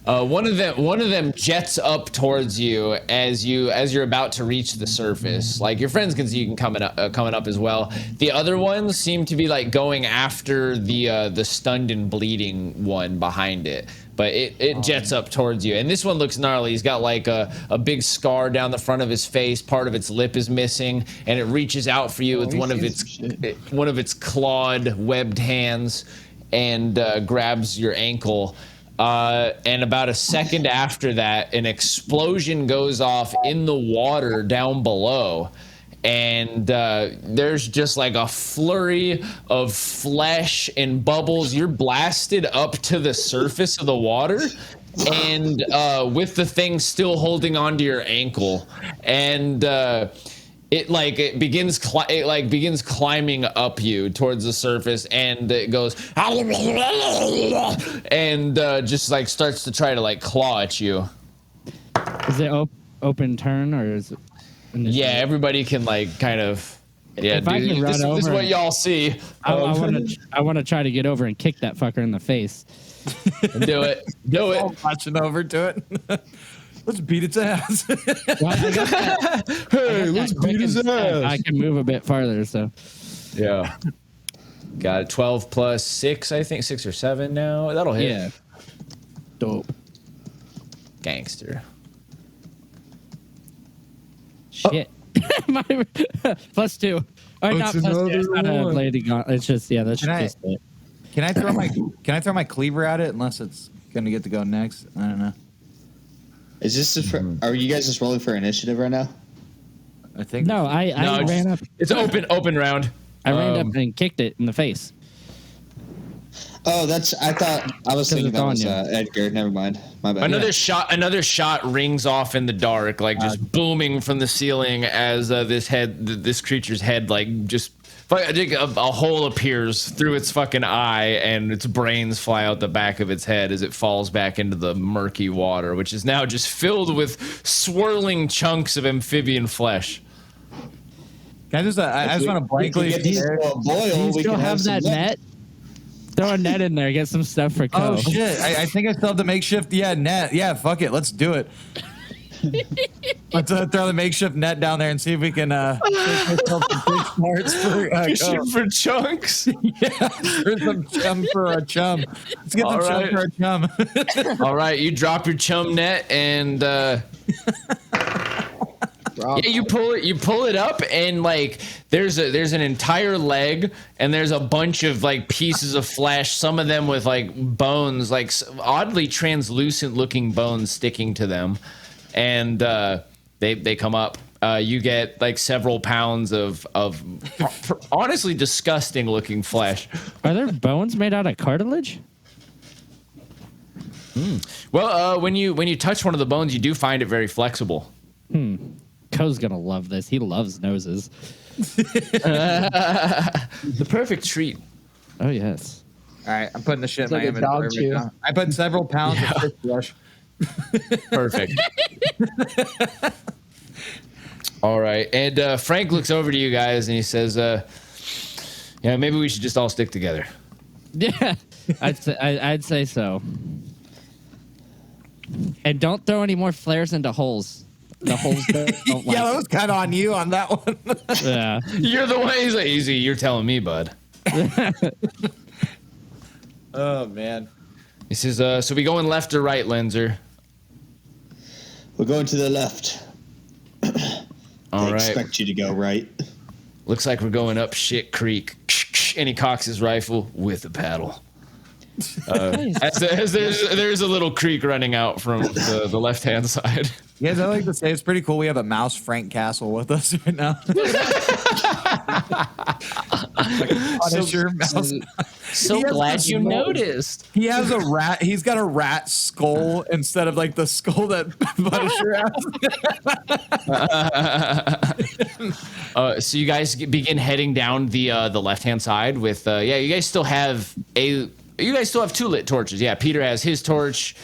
Speaker 1: One of them jets up towards you as you're about to reach the surface. Like your friends can see you coming up as well. The other ones seem to be like going after the stunned and bleeding one behind it. But it jets up towards you, and this one looks gnarly. He's got like a big scar down the front of his face. Part of its lip is missing, and it reaches out for you with one of its clawed, webbed hands, and grabs your ankle. And about a second after that, an explosion goes off in the water down below. And there's just like a flurry of flesh and bubbles. You're blasted up to the surface of the water, and with the thing still holding onto your ankle. And it begins climbing up you towards the surface, and it goes and just like starts to try to like claw at you.
Speaker 2: Is it open turn or is it?
Speaker 1: Yeah, everybody can like kind of. Yeah,
Speaker 2: if I can run
Speaker 1: this is what y'all see.
Speaker 2: I want to try to get over and kick that fucker in the face.
Speaker 1: Do it.
Speaker 4: Watching over to it. Let's beat its ass.
Speaker 1: Hey, let's beat his ass.
Speaker 2: I can move a bit farther, so.
Speaker 1: Yeah. Got it. 12 plus 6, I think. 6 or 7 now. That'll hit.
Speaker 2: Yeah. Dope.
Speaker 1: Gangster.
Speaker 2: Shit. Plus 2. Or not plus 2. It's not a Lady Gauntlet. It's just, that's just it.
Speaker 4: Can I throw my cleaver at it unless it's gonna get to go next? I don't know.
Speaker 3: Is this just are you guys just rolling for initiative right now?
Speaker 4: I think
Speaker 2: No, I ran up.
Speaker 1: It's open round.
Speaker 2: I ran up and kicked it in the face.
Speaker 3: Oh, I thought I was thinking that was Edgar. Never mind. My bad.
Speaker 1: Another shot rings off in the dark, like just booming from the ceiling as this creature's head, like just a hole appears through its fucking eye, and its brains fly out the back of its head as it falls back into the murky water, which is now just filled with swirling chunks of amphibian flesh.
Speaker 4: Can I just want to blankly
Speaker 3: boil.
Speaker 2: We still have that net. Throw a net in there. Get some stuff for Co.
Speaker 4: Oh shit! I think I still have the makeshift net. Yeah, fuck it. Let's do it. Let's throw the makeshift net down there and see if we can
Speaker 1: fishing for chunks.
Speaker 4: Yeah, for some chum for a chum. Let's get some chum for a chum.
Speaker 1: All right, you drop your chum net and you pull it up, and like there's an entire leg, and there's a bunch of like pieces of flesh, some of them with like bones, like oddly translucent looking bones sticking to them. And they come up. You get like several pounds of honestly disgusting looking flesh.
Speaker 2: Are there bones made out of cartilage?
Speaker 1: Well, when you touch one of the bones, you do find it very flexible.
Speaker 2: Co's gonna love this. He loves noses.
Speaker 1: The perfect treat.
Speaker 2: Oh yes.
Speaker 4: All right, I'm putting the shit
Speaker 5: It's
Speaker 4: in my
Speaker 5: like a dog
Speaker 4: inventory.
Speaker 5: chew.
Speaker 4: I put several pounds of fish flesh.
Speaker 1: Perfect. All right, and Frank looks over to you guys and he says, "Yeah, maybe we should just all stick together."
Speaker 2: Yeah, I'd say so. And don't throw any more flares into holes. The holes don't like
Speaker 4: Yeah, that was kind of on you on that one.
Speaker 2: Yeah.
Speaker 1: You're the one. He's like, easy. You're telling me, bud.
Speaker 4: Oh man.
Speaker 1: He says, "So we going left or right, Lenzer?"
Speaker 3: We're going to the left.
Speaker 1: All
Speaker 3: They
Speaker 1: right.
Speaker 3: expect you to go right.
Speaker 1: Looks like we're going up shit creek. And he cocks his rifle with a paddle. As there's a little creek running out from the left hand side.
Speaker 4: Yeah, I like to say it's pretty cool. We have a mouse Frank Castle with us right now. Like a Punisher mouse.
Speaker 1: So
Speaker 4: He has
Speaker 1: glad
Speaker 4: this
Speaker 1: you
Speaker 4: mold.
Speaker 1: noticed.
Speaker 4: He has a rat. He's got a rat skull instead of like the skull that Punisher has.
Speaker 1: So you guys begin heading down the left hand side with you guys still have two lit torches. Yeah, Peter has his torch.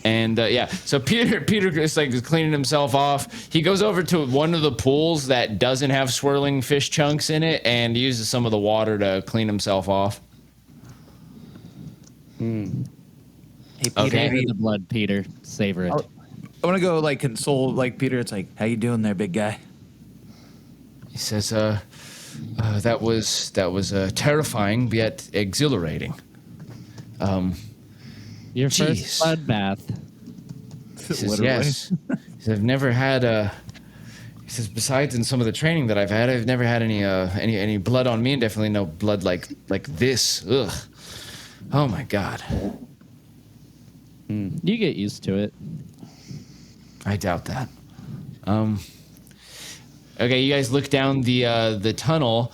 Speaker 1: And so Peter is cleaning himself off. He goes over to one of the pools that doesn't have swirling fish chunks in it and uses some of the water to clean himself off.
Speaker 4: Hey, Peter,
Speaker 1: Okay.
Speaker 2: Savor the blood, Peter. Savor it.
Speaker 4: I want to go like console like Peter. It's like, how you doing there, big guy?
Speaker 1: He says, that was terrifying yet exhilarating.
Speaker 2: Your
Speaker 1: Jeez.
Speaker 2: first bloodbath.
Speaker 1: He says,
Speaker 4: Literally.
Speaker 1: yes. He says, I've never had he says, besides in some of the training that I've had, I've never had any blood on me, and definitely no blood like this. Ugh. Oh my God.
Speaker 2: You get used to it.
Speaker 1: I doubt that. Okay, you guys look down the tunnel,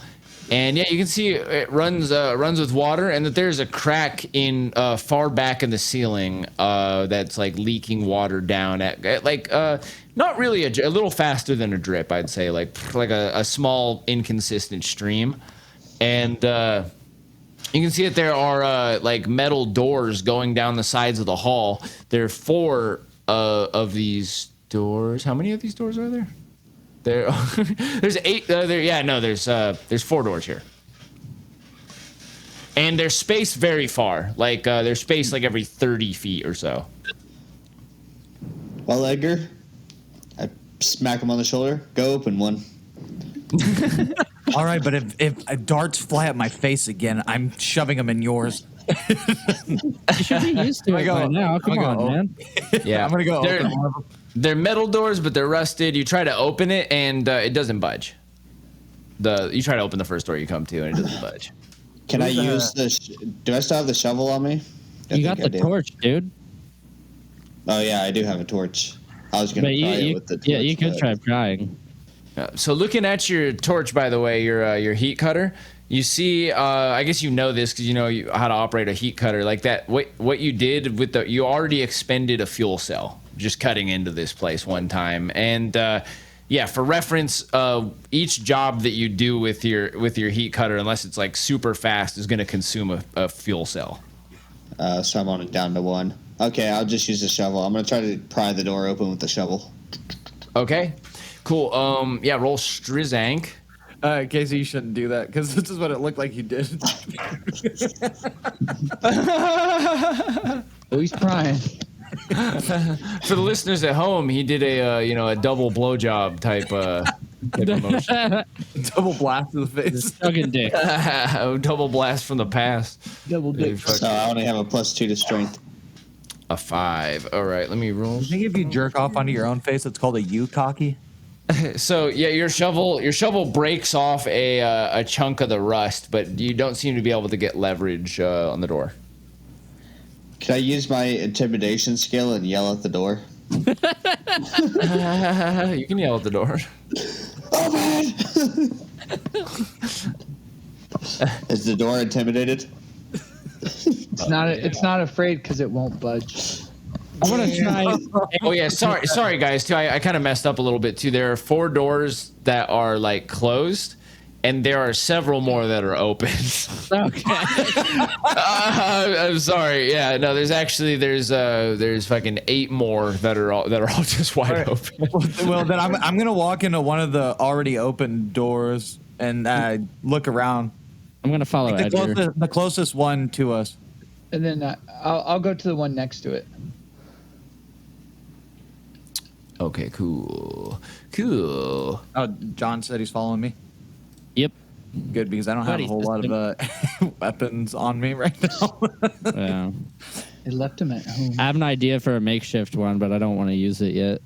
Speaker 1: and yeah, you can see it runs with water, and that there's a crack in far back in the ceiling that's like leaking water down at like not really a little faster than a drip, I'd say, like a small inconsistent stream, and you can see that there are like metal doors going down the sides of the hall. There are 4 of these doors. How many of these doors are there? There's 8. There's 4 doors here, and they're spaced very far. Like they're spaced like every 30 feet or so.
Speaker 3: Well, Edgar, I smack him on the shoulder. Go open one.
Speaker 4: All right, but if darts fly at my face again, I'm shoving them in yours.
Speaker 2: You should be used to it by now. Come on, man.
Speaker 1: Yeah,
Speaker 4: I'm gonna go
Speaker 1: They're,
Speaker 4: open one of them.
Speaker 1: they're metal doors, but they're rusted. You try to open it, and it doesn't budge. You try to open the first door you come to, and it doesn't budge.
Speaker 3: Can I use the? Do I still have the shovel on me? I
Speaker 2: You got
Speaker 3: think I
Speaker 2: the
Speaker 3: do.
Speaker 2: torch, dude.
Speaker 3: Oh yeah, I do have a torch. I was gonna
Speaker 2: But
Speaker 3: try it with the torch.
Speaker 2: you could
Speaker 3: but-
Speaker 2: try prying.
Speaker 1: So looking at your torch, by the way, your heat cutter, you see, I guess you know this because you know how to operate a heat cutter like that. What you did with you already expended a fuel cell just cutting into this place one time, and for reference, each job that you do with your heat cutter, unless it's like super fast, is going to consume a fuel cell.
Speaker 3: So I'm on it down to 1. Okay, I'll just use the shovel. I'm gonna try to pry the door open with the shovel.
Speaker 1: Okay, cool. Roll Strizank.
Speaker 4: Casey, you shouldn't do that because this is what it looked like you did.
Speaker 5: Oh, he's prying.
Speaker 1: For the listeners at home, he did a double blowjob type of motion.
Speaker 4: Double blast to the face.
Speaker 2: Sucking dick.
Speaker 1: Double blast from the past.
Speaker 5: Double dick.
Speaker 3: So I only have a +2 to strength.
Speaker 1: A 5. All right, let me roll.
Speaker 4: I think if you jerk off onto your own face, it's called a U-cocky.
Speaker 1: So yeah, your shovel breaks off a chunk of the rust, but you don't seem to be able to get leverage on the door.
Speaker 3: Can I use my intimidation skill and yell at the door?
Speaker 1: You can yell at the door.
Speaker 3: Is the door intimidated?
Speaker 5: It's not afraid because it won't budge.
Speaker 2: I want to try.
Speaker 1: Oh yeah, sorry guys too. I kind of messed up a little bit too. There are 4 doors that are like closed, and there are several more that are open.
Speaker 2: Okay.
Speaker 1: I'm sorry. Yeah, no. There's fucking 8 more that are all just wide open.
Speaker 4: Well, then I'm gonna walk into one of the already open doors and look around.
Speaker 2: I'm gonna follow Edgar.
Speaker 4: The closest one to us.
Speaker 5: And then I'll go to the one next to it.
Speaker 1: Okay, cool.
Speaker 4: Oh, John said he's following me.
Speaker 2: Yep.
Speaker 4: Good, because I don't have
Speaker 2: Buddy
Speaker 4: a whole lot of weapons on me right now.
Speaker 2: Yeah.
Speaker 5: They left him at home.
Speaker 2: I have an idea for a makeshift one, but I don't want to use it yet.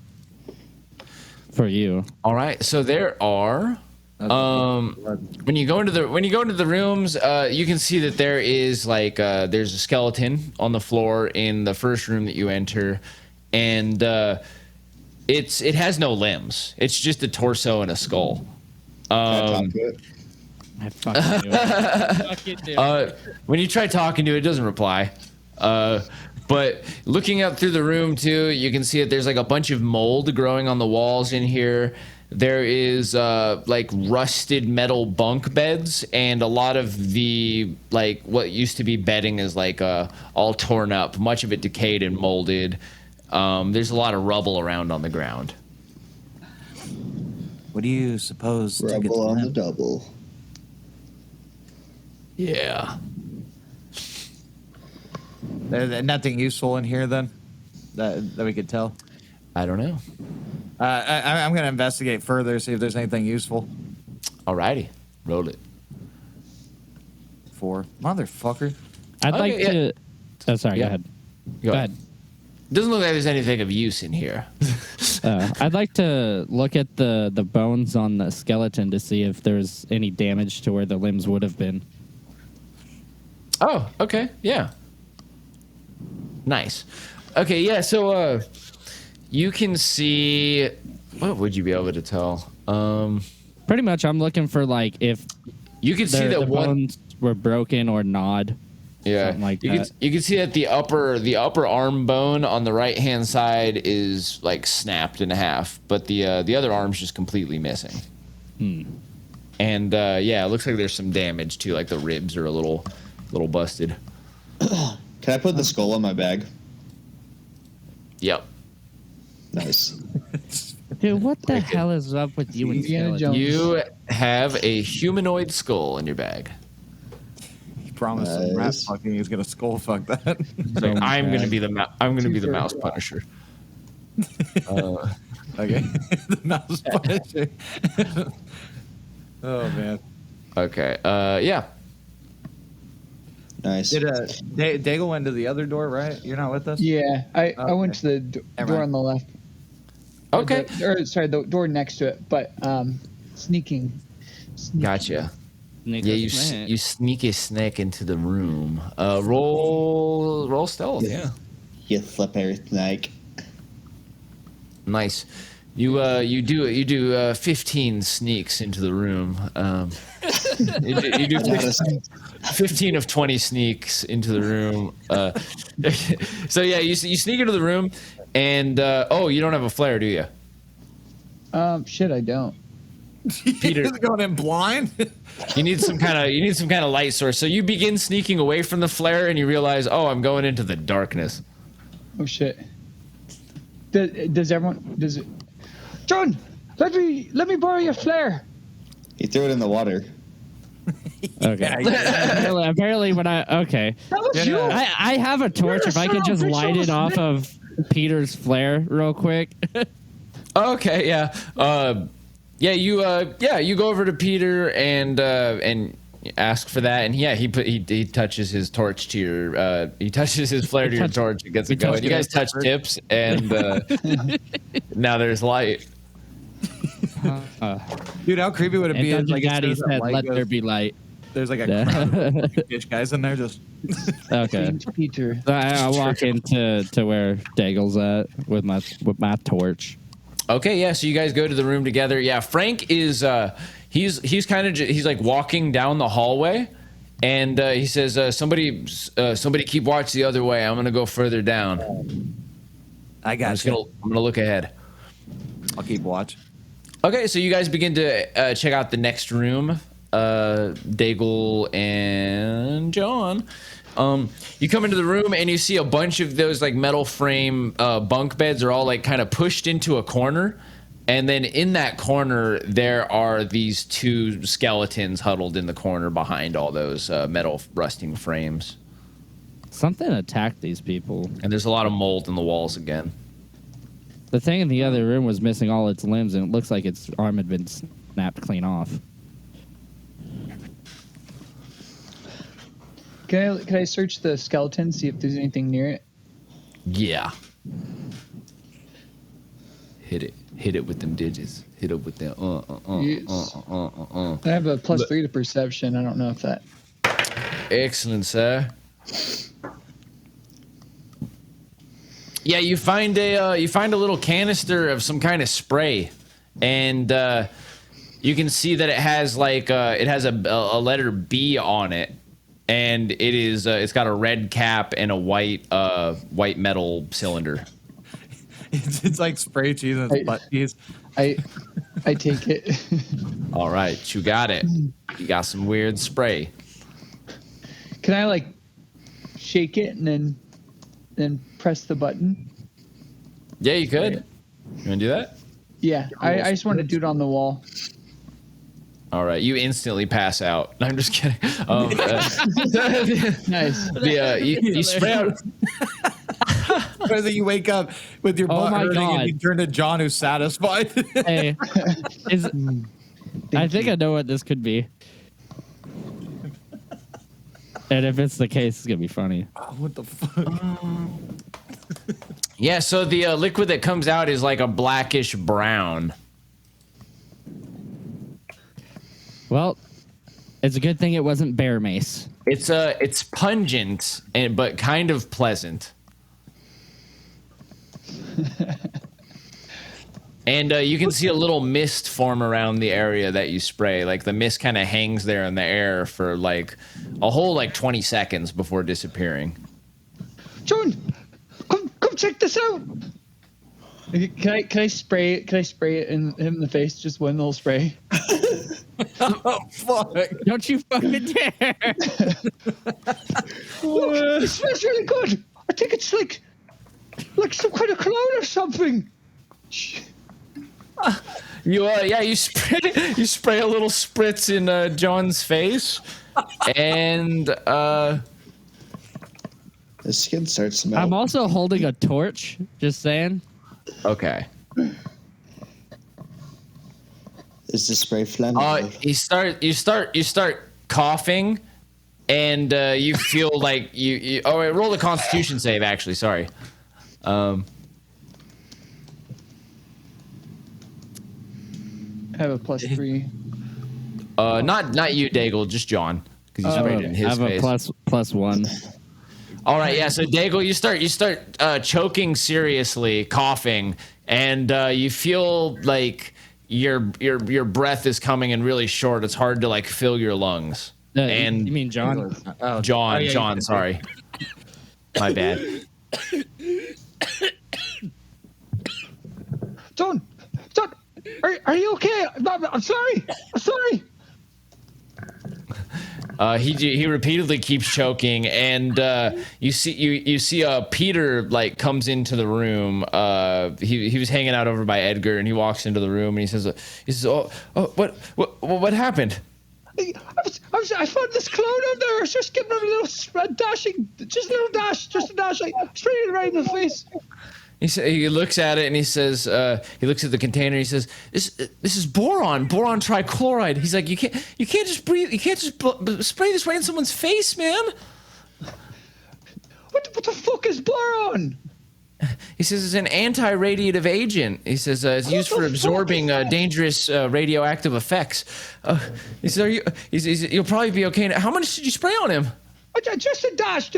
Speaker 2: for you.
Speaker 1: All right, so there are. When you go into the rooms, you can see that there is like there's a skeleton on the floor in the first room that you enter, and it has no limbs. It's just a torso and a skull.
Speaker 3: Can I talk to it?
Speaker 2: I fucking knew it. Fucking knew it.
Speaker 1: When you try talking to it, it doesn't reply. But looking out through the room too, you can see that there's like a bunch of mold growing on the walls in here. There is like rusted metal bunk beds, and a lot of the like what used to be bedding is like all torn up, much of it decayed and molded. There's a lot of rubble around on the ground.
Speaker 4: What do you suppose?
Speaker 3: Rebel on the double.
Speaker 1: Yeah.
Speaker 4: There's nothing useful in here then that we could tell.
Speaker 1: I don't know.
Speaker 4: I'm gonna investigate further, see if there's anything useful.
Speaker 1: Alrighty, roll it.
Speaker 4: 4, motherfucker.
Speaker 2: I'd
Speaker 1: Okay,
Speaker 2: like
Speaker 1: yeah.
Speaker 2: to. Oh, sorry.
Speaker 1: Yeah.
Speaker 2: Go ahead.
Speaker 1: Go
Speaker 2: Go
Speaker 1: ahead.
Speaker 2: ahead.
Speaker 1: Doesn't look like there's anything of use in here.
Speaker 2: I'd like to look at the bones on the skeleton to see if there's any damage to where the limbs would have been.
Speaker 1: Oh, okay, yeah. Nice. Okay, yeah. So you can see. What would you be able to tell?
Speaker 2: Pretty much, I'm looking for like if
Speaker 1: You can see
Speaker 2: the
Speaker 1: that one.
Speaker 2: bones were broken or gnawed.
Speaker 1: Yeah,
Speaker 2: something like
Speaker 1: you
Speaker 2: that.
Speaker 1: can, you can see that the upper arm bone on the right hand side is like snapped in half, but the other arm's just completely missing. And yeah, it looks like there's some damage too, like the ribs are a little busted.
Speaker 3: Can I put the skull in my bag?
Speaker 1: Yep.
Speaker 3: Nice.
Speaker 2: Dude, what the hell is up with you and
Speaker 5: Indiana
Speaker 2: skeletons?
Speaker 5: Jones.
Speaker 1: You have a humanoid skull in your bag.
Speaker 4: He promised some rat
Speaker 3: Nice.
Speaker 4: fucking. He's gonna skull fuck that.
Speaker 1: It's like, I'm gonna be the mouse punisher.
Speaker 4: Okay, the mouse punisher. Oh man.
Speaker 1: Okay. Yeah.
Speaker 3: Nice.
Speaker 4: Did Daigle went to the other door, right? You're not with us.
Speaker 5: Yeah, I went
Speaker 4: Okay.
Speaker 5: to the
Speaker 4: Never
Speaker 5: door
Speaker 4: mind.
Speaker 5: on the left.
Speaker 1: Okay.
Speaker 5: Sorry, the door next to it, but sneaking.
Speaker 1: Gotcha.
Speaker 2: Nick
Speaker 1: Yeah,
Speaker 2: was mad.
Speaker 1: you sneak a snake into the room. Roll stealth. Yeah.
Speaker 3: You slippery snake.
Speaker 1: Nice. You do 15 sneaks into the room. You do 15 of 20 sneaks into the room. So yeah, you sneak into the room, and oh, you don't have a flare, do you?
Speaker 5: Shit, I don't.
Speaker 1: Peter,
Speaker 4: He's going in blind.
Speaker 1: you need some kind of light source. So you begin sneaking away from the flare, and you realize, oh, I'm going into the darkness.
Speaker 5: Oh shit. Does it? John, let me borrow your flare.
Speaker 3: He threw it in the water.
Speaker 2: Okay. apparently, when okay.
Speaker 5: That was you.
Speaker 2: I have a torch.
Speaker 5: You're
Speaker 2: If I could
Speaker 5: a
Speaker 2: just
Speaker 5: son of a
Speaker 2: light
Speaker 5: bitch,
Speaker 2: it off of Peter's flare real quick.
Speaker 1: Okay, yeah. You go over to Peter and ask for that, and yeah, he touches his torch to your he touches his flare to your torch and gets it going. You guys touch tips, and now there's light.
Speaker 4: Dude, how creepy would it
Speaker 2: And
Speaker 4: be? if,
Speaker 2: Dungeon
Speaker 4: like, as soon
Speaker 2: Daddy
Speaker 4: as that
Speaker 2: said,
Speaker 4: light
Speaker 2: "Let
Speaker 4: goes,
Speaker 2: there be light."
Speaker 4: There's like a
Speaker 2: Yeah.
Speaker 4: crowd of bitch guys in there just.
Speaker 2: Okay.
Speaker 5: Peter.
Speaker 2: So I walk into where Daigle's at with my torch.
Speaker 1: Okay, yeah. So you guys go to the room together. Yeah, Frank is he's kind of he's like walking down the hallway, and he says, "Somebody keep watch the other way. I'm gonna go further down.
Speaker 4: I got you.
Speaker 1: I'm gonna look ahead."
Speaker 4: I'll keep watch.
Speaker 1: Okay, so you guys begin to check out the next room. Daigle and John. You come into the room and you see a bunch of those like metal frame bunk beds are all like kind of pushed into a corner, and then in that corner there are these two skeletons huddled in the corner behind all those metal rusting frames,
Speaker 2: Something attacked these people.
Speaker 1: and there's a lot of mold in the walls again.
Speaker 2: The thing in the other room was missing all its limbs, and it looks like its arm had been snapped clean off.
Speaker 5: Can I search the skeleton, see if there's anything near it?
Speaker 1: Yeah. Hit it. Hit it with them digits. Hit it with that.
Speaker 5: Yes. I have a +3 to perception. I don't know if that.
Speaker 1: Excellent, sir. Yeah, you find a little canister of some kind of spray, and you can see that it has a letter B on it, and it's got a red cap and a white metal cylinder.
Speaker 4: It's like spray cheese and it's butt cheese.
Speaker 5: I take it.
Speaker 1: All right, you got it. You got some weird spray.
Speaker 5: Can I like shake it and then press the button?
Speaker 1: Yeah, you could. You want to do that?
Speaker 5: Yeah, I just want to do it on the wall.
Speaker 1: All right, you instantly pass out. I'm just kidding.
Speaker 5: Nice.
Speaker 1: You spray out.
Speaker 4: Whether you wake up with your butt hurting and you turn to John who's satisfied.
Speaker 2: Hey, I think I know what this could be. And if it's the case, it's going to be funny.
Speaker 4: Oh, what the fuck?
Speaker 1: Yeah, so the liquid that comes out is like a blackish brown.
Speaker 2: Well, it's a good thing it wasn't bear mace.
Speaker 1: It's pungent but kind of pleasant. And you can see a little mist form around the area that you spray. Like the mist kind of hangs there in the air for like a whole 20 seconds before disappearing.
Speaker 5: John, come check this out. Can I spray it? Can I spray it in him in the face? Just one little spray.
Speaker 4: Oh fuck!
Speaker 2: Don't you fucking dare!
Speaker 5: Look, it smells really good. I think it's like some kind of cologne or something.
Speaker 1: You spray a little spritz in John's face, and
Speaker 3: The skin starts to melt.
Speaker 2: I'm also holding a torch. Just saying.
Speaker 1: okay.
Speaker 3: Is the spray flammable?
Speaker 1: You start coughing, and you feel like you. Oh, wait, roll the Constitution save. Actually, sorry.
Speaker 5: I have a +3.
Speaker 1: Not you, Daigle, just John, because you sprayed it in
Speaker 2: I
Speaker 1: his
Speaker 2: have
Speaker 1: face.
Speaker 2: a +1.
Speaker 1: All right, yeah. So Daigle, you start choking seriously, coughing, and you feel like your breath is coming in really short. It's hard to like fill your lungs. And
Speaker 2: you mean John?
Speaker 1: John,
Speaker 4: yeah,
Speaker 1: John, sorry, my bad.
Speaker 5: John, are you okay? I'm sorry.
Speaker 1: He repeatedly keeps choking, and you see Peter like comes into the room. He was hanging out over by Edgar, and he walks into the room, and he says, "Oh, what happened?"
Speaker 5: I found this clown out there. I was just giving him a little dashing, just a dash, like spraying it right in the face.
Speaker 1: He looks at it and he says, he looks at the container. He says, "This is boron trichloride." He's like, "You can't just breathe. You can't just spray this right in someone's face, man."
Speaker 5: What the fuck is boron?
Speaker 1: He says it's an anti-radiative agent. He says it's used for absorbing dangerous radioactive effects. He says, "You'll probably be okay." How much did you spray on him?
Speaker 5: Just a dash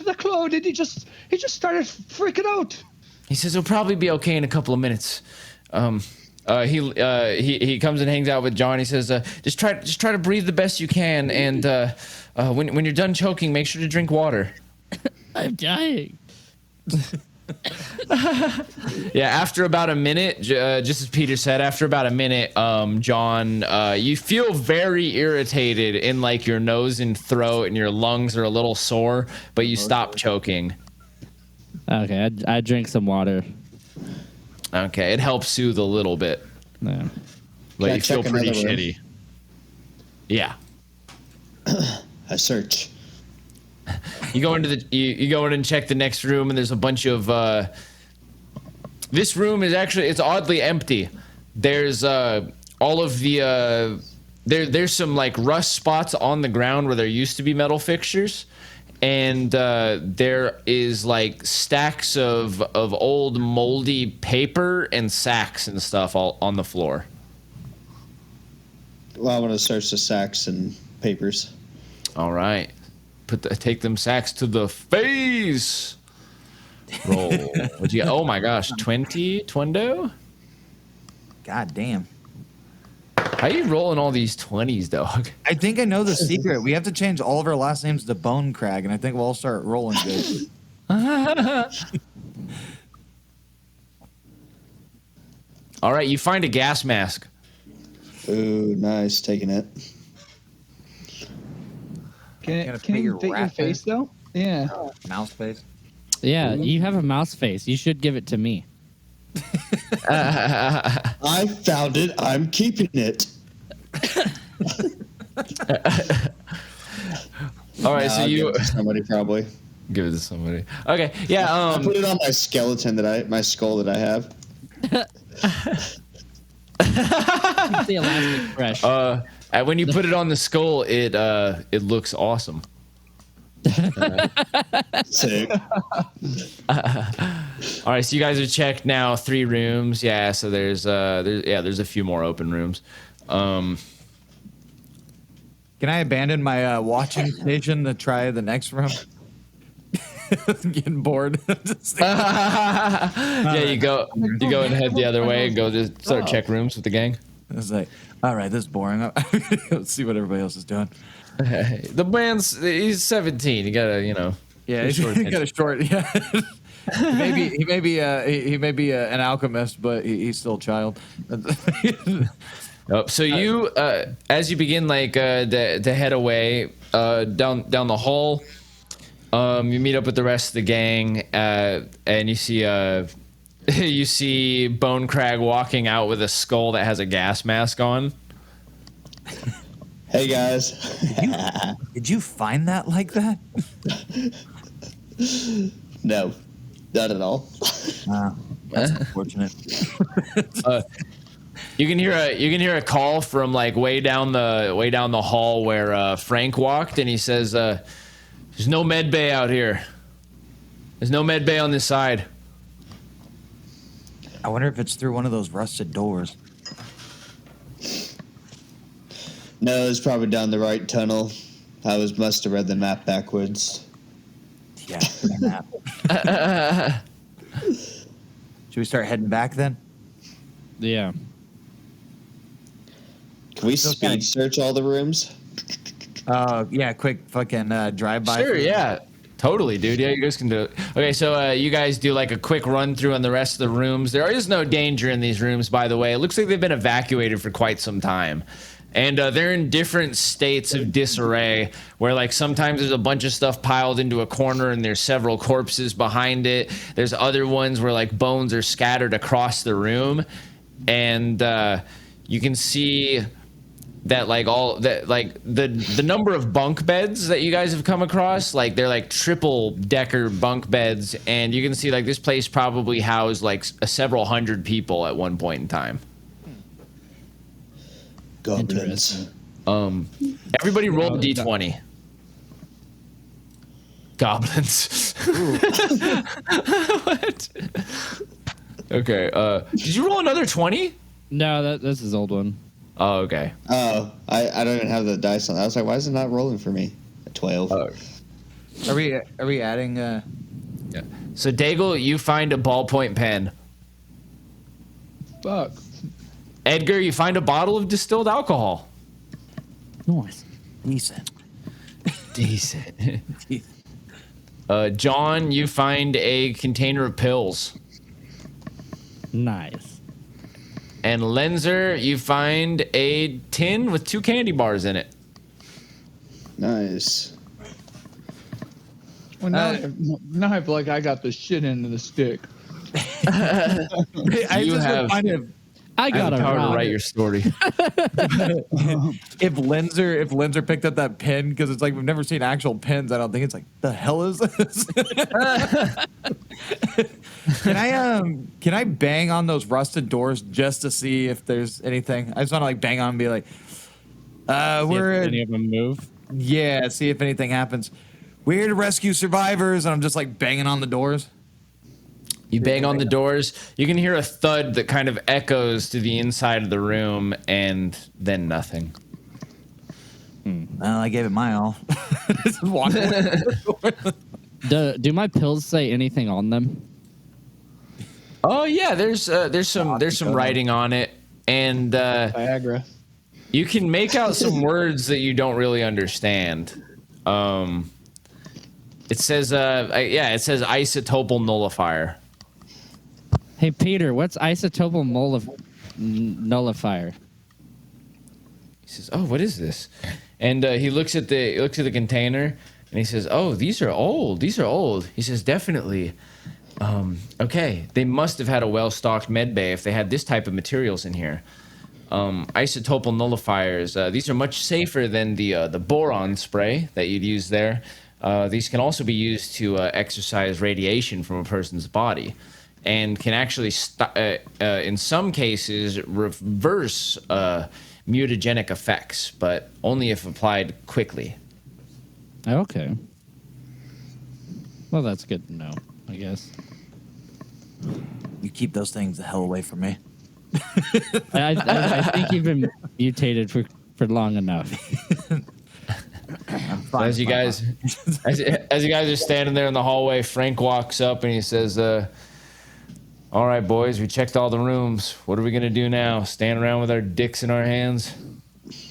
Speaker 5: of the cloud, and he just started freaking out.
Speaker 1: He says he'll probably be okay in a couple of minutes. He comes and hangs out with John. He says, just try to breathe the best you can, and when you're done choking, make sure to drink water.
Speaker 2: I'm dying.
Speaker 1: Yeah, after about a minute, just as Peter said, after about a minute, John, you feel very irritated in like your nose and throat, and your lungs are a little sore, but you stop choking.
Speaker 2: Okay, I drink some water.
Speaker 1: Okay, it helps soothe a little bit,
Speaker 2: Yeah.
Speaker 1: but
Speaker 3: Can I
Speaker 1: you feel
Speaker 3: check
Speaker 1: pretty
Speaker 3: another room?
Speaker 1: shitty. Yeah.
Speaker 3: I search.
Speaker 1: You go into you go in and check the next room, and there's a bunch of this room is actually, it's oddly empty. There's all of the there's some like rust spots on the ground where there used to be metal fixtures, and there is like stacks of old moldy paper and sacks and stuff all on the floor.
Speaker 3: Well, I want to search the sacks and papers.
Speaker 1: All right, take them sacks to the face. Roll. What'd you get? Oh my gosh, 20 Twendo.
Speaker 4: God damn.
Speaker 1: How are you rolling all these 20s, dog?
Speaker 4: I think I know the secret. We have to change all of our last names to Bone Crag, and I think we'll all start rolling good.
Speaker 1: All right, you find a gas mask.
Speaker 3: Ooh, nice. Taking it.
Speaker 5: Can
Speaker 4: fit
Speaker 5: it
Speaker 4: your
Speaker 5: fit your
Speaker 4: rat
Speaker 5: face though? Yeah.
Speaker 4: Mouse face.
Speaker 2: Yeah, you have a mouse face. You should give it to me.
Speaker 3: I found it. I'm keeping it.
Speaker 1: All right, so
Speaker 3: I'll
Speaker 1: you
Speaker 3: give it to somebody probably.
Speaker 1: give it to somebody. Okay, yeah.
Speaker 3: I put it on my skeleton my skull that I have.
Speaker 2: Keep the elastic fresh.
Speaker 1: And when you put it on the skull, it looks awesome.
Speaker 3: Sick.
Speaker 1: All right, so you guys are checked now. 3 rooms. Yeah, so there's a few more open rooms.
Speaker 4: Can I abandon my watching station to try the next room? Getting bored.
Speaker 1: Yeah, you go and head the other way and go to start check rooms with the gang.
Speaker 4: I was like, all right, this is boring. Let's see what everybody else is doing.
Speaker 1: The man's he's 17. You gotta,
Speaker 4: Yeah, he's got a short. Yeah, he may be an alchemist, but he's still a child.
Speaker 1: So you, as you begin to head away down the hall, you meet up with the rest of the gang, and you see Bone Crag walking out with a skull that has a gas mask on.
Speaker 3: Hey guys.
Speaker 4: Did you find that like that?
Speaker 3: No, not at all.
Speaker 4: That's unfortunate.
Speaker 1: You can hear a call from like way down the hall where Frank walked, and he says, "There's no med bay out here. There's no med bay on this side."
Speaker 4: I wonder if it's through one of those rusted doors.
Speaker 3: No, it's probably down the right tunnel. Must have read the map backwards.
Speaker 4: Yeah. Should we start heading back then?
Speaker 2: Yeah.
Speaker 3: Can we speed search all the rooms?
Speaker 4: Yeah, quick fucking drive-by.
Speaker 1: Sure, yeah. Totally, dude. Yeah, you guys can do it. Okay, so you guys do like a quick run through on the rest of the rooms. There is no danger in these rooms, by the way. It looks like they've been evacuated for quite some time. And they're in different states of disarray, where like sometimes there's a bunch of stuff piled into a corner and there's several corpses behind it. There's other ones where like bones are scattered across the room. And you can see that the number of bunk beds that you guys have come across, like they're like triple decker bunk beds, and you can see like this place probably housed like several hundred people at one point in time.
Speaker 3: Goblins.
Speaker 1: Everybody roll a d20. Goblins. What? Okay. Did you roll another 20?
Speaker 2: No, that's his old one.
Speaker 1: Oh, okay.
Speaker 3: Oh, I don't even have the dice on. I was like, why is it not rolling for me? A 12.
Speaker 1: Oh.
Speaker 4: Are we adding?
Speaker 1: Yeah. So Daigle, you find a ballpoint pen.
Speaker 5: Fuck.
Speaker 1: Edgar, you find a bottle of distilled alcohol.
Speaker 2: Nice.
Speaker 1: Decent. John, you find a container of pills.
Speaker 2: Nice.
Speaker 1: And Lenzer, you find a tin with 2 candy bars in it.
Speaker 3: Nice.
Speaker 5: Well, now I feel like I got the shit end of the stick.
Speaker 2: I got
Speaker 1: the
Speaker 2: a
Speaker 1: power to
Speaker 2: rock.
Speaker 1: write your story.
Speaker 4: If Lenzer picked up that pin, because it's like we've never seen actual pins, I don't think it's like the hell is this? Can I bang on those rusted doors just to see if there's anything? I just want to like bang on and be like,
Speaker 2: See if any of them move.
Speaker 4: yeah, see if anything happens. we're here to rescue survivors, and I'm just like banging on the doors.
Speaker 1: You bang on the doors. You can hear a thud that kind of echoes to the inside of the room, and then nothing.
Speaker 4: Well, I gave it my all. Just walk away.
Speaker 2: Do my pills say anything on them?
Speaker 1: Oh yeah, there's some writing on it, and
Speaker 5: Viagra.
Speaker 1: you can make out some words that you don't really understand. It says it says isotopal nullifier.
Speaker 2: Hey Peter, what's isotopal nullifier?
Speaker 1: He says, "Oh, what is this?" And he looks at the container, and he says, "Oh, these are old. These are old." He says, "Definitely. Okay, they must have had a well-stocked med bay if they had this type of materials in here. Isotopal nullifiers. These are much safer than the boron spray that you'd use there. These can also be used to exercise radiation from a person's body, and can actually, in some cases, reverse mutagenic effects, but only if applied quickly."
Speaker 2: Okay. Well, that's good to know, I guess.
Speaker 4: You keep those things the hell away from me.
Speaker 2: I think you've been mutated for long enough.
Speaker 4: I'm fine.
Speaker 1: As you guys are standing there in the hallway, Frank walks up and he says, "All right, boys, we checked all the rooms. What are we gonna do now? Stand around with our dicks in our hands?"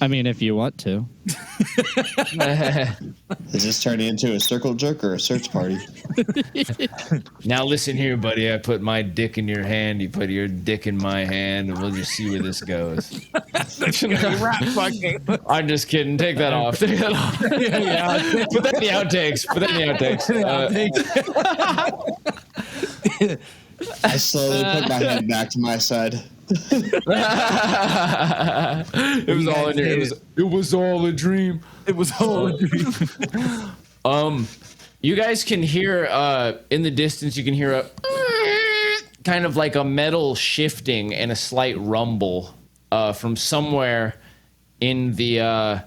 Speaker 2: I mean, if you want to.
Speaker 3: Is this turning into a circle jerk or a search party?
Speaker 1: Now listen here, buddy. I put my dick in your hand. You put your dick in my hand, and we'll just see where this goes. I'm just kidding. Take that off. Take that off. Yeah. Put that in the outtakes. Put that in the outtakes.
Speaker 3: I slowly put my head back to my side.
Speaker 1: It was all in here. It was all a dream.
Speaker 4: It was all a dream.
Speaker 1: You guys can hear in the distance. You can hear a kind of like a metal shifting and a slight rumble from somewhere in the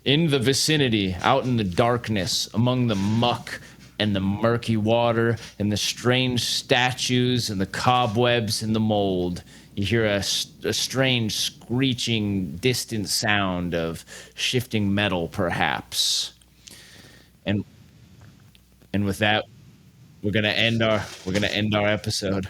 Speaker 1: vicinity, out in the darkness, among the muck and the murky water and the strange statues and the cobwebs and the mold. You hear a strange screeching, distant sound of shifting metal, perhaps. And with that, we're gonna end our episode.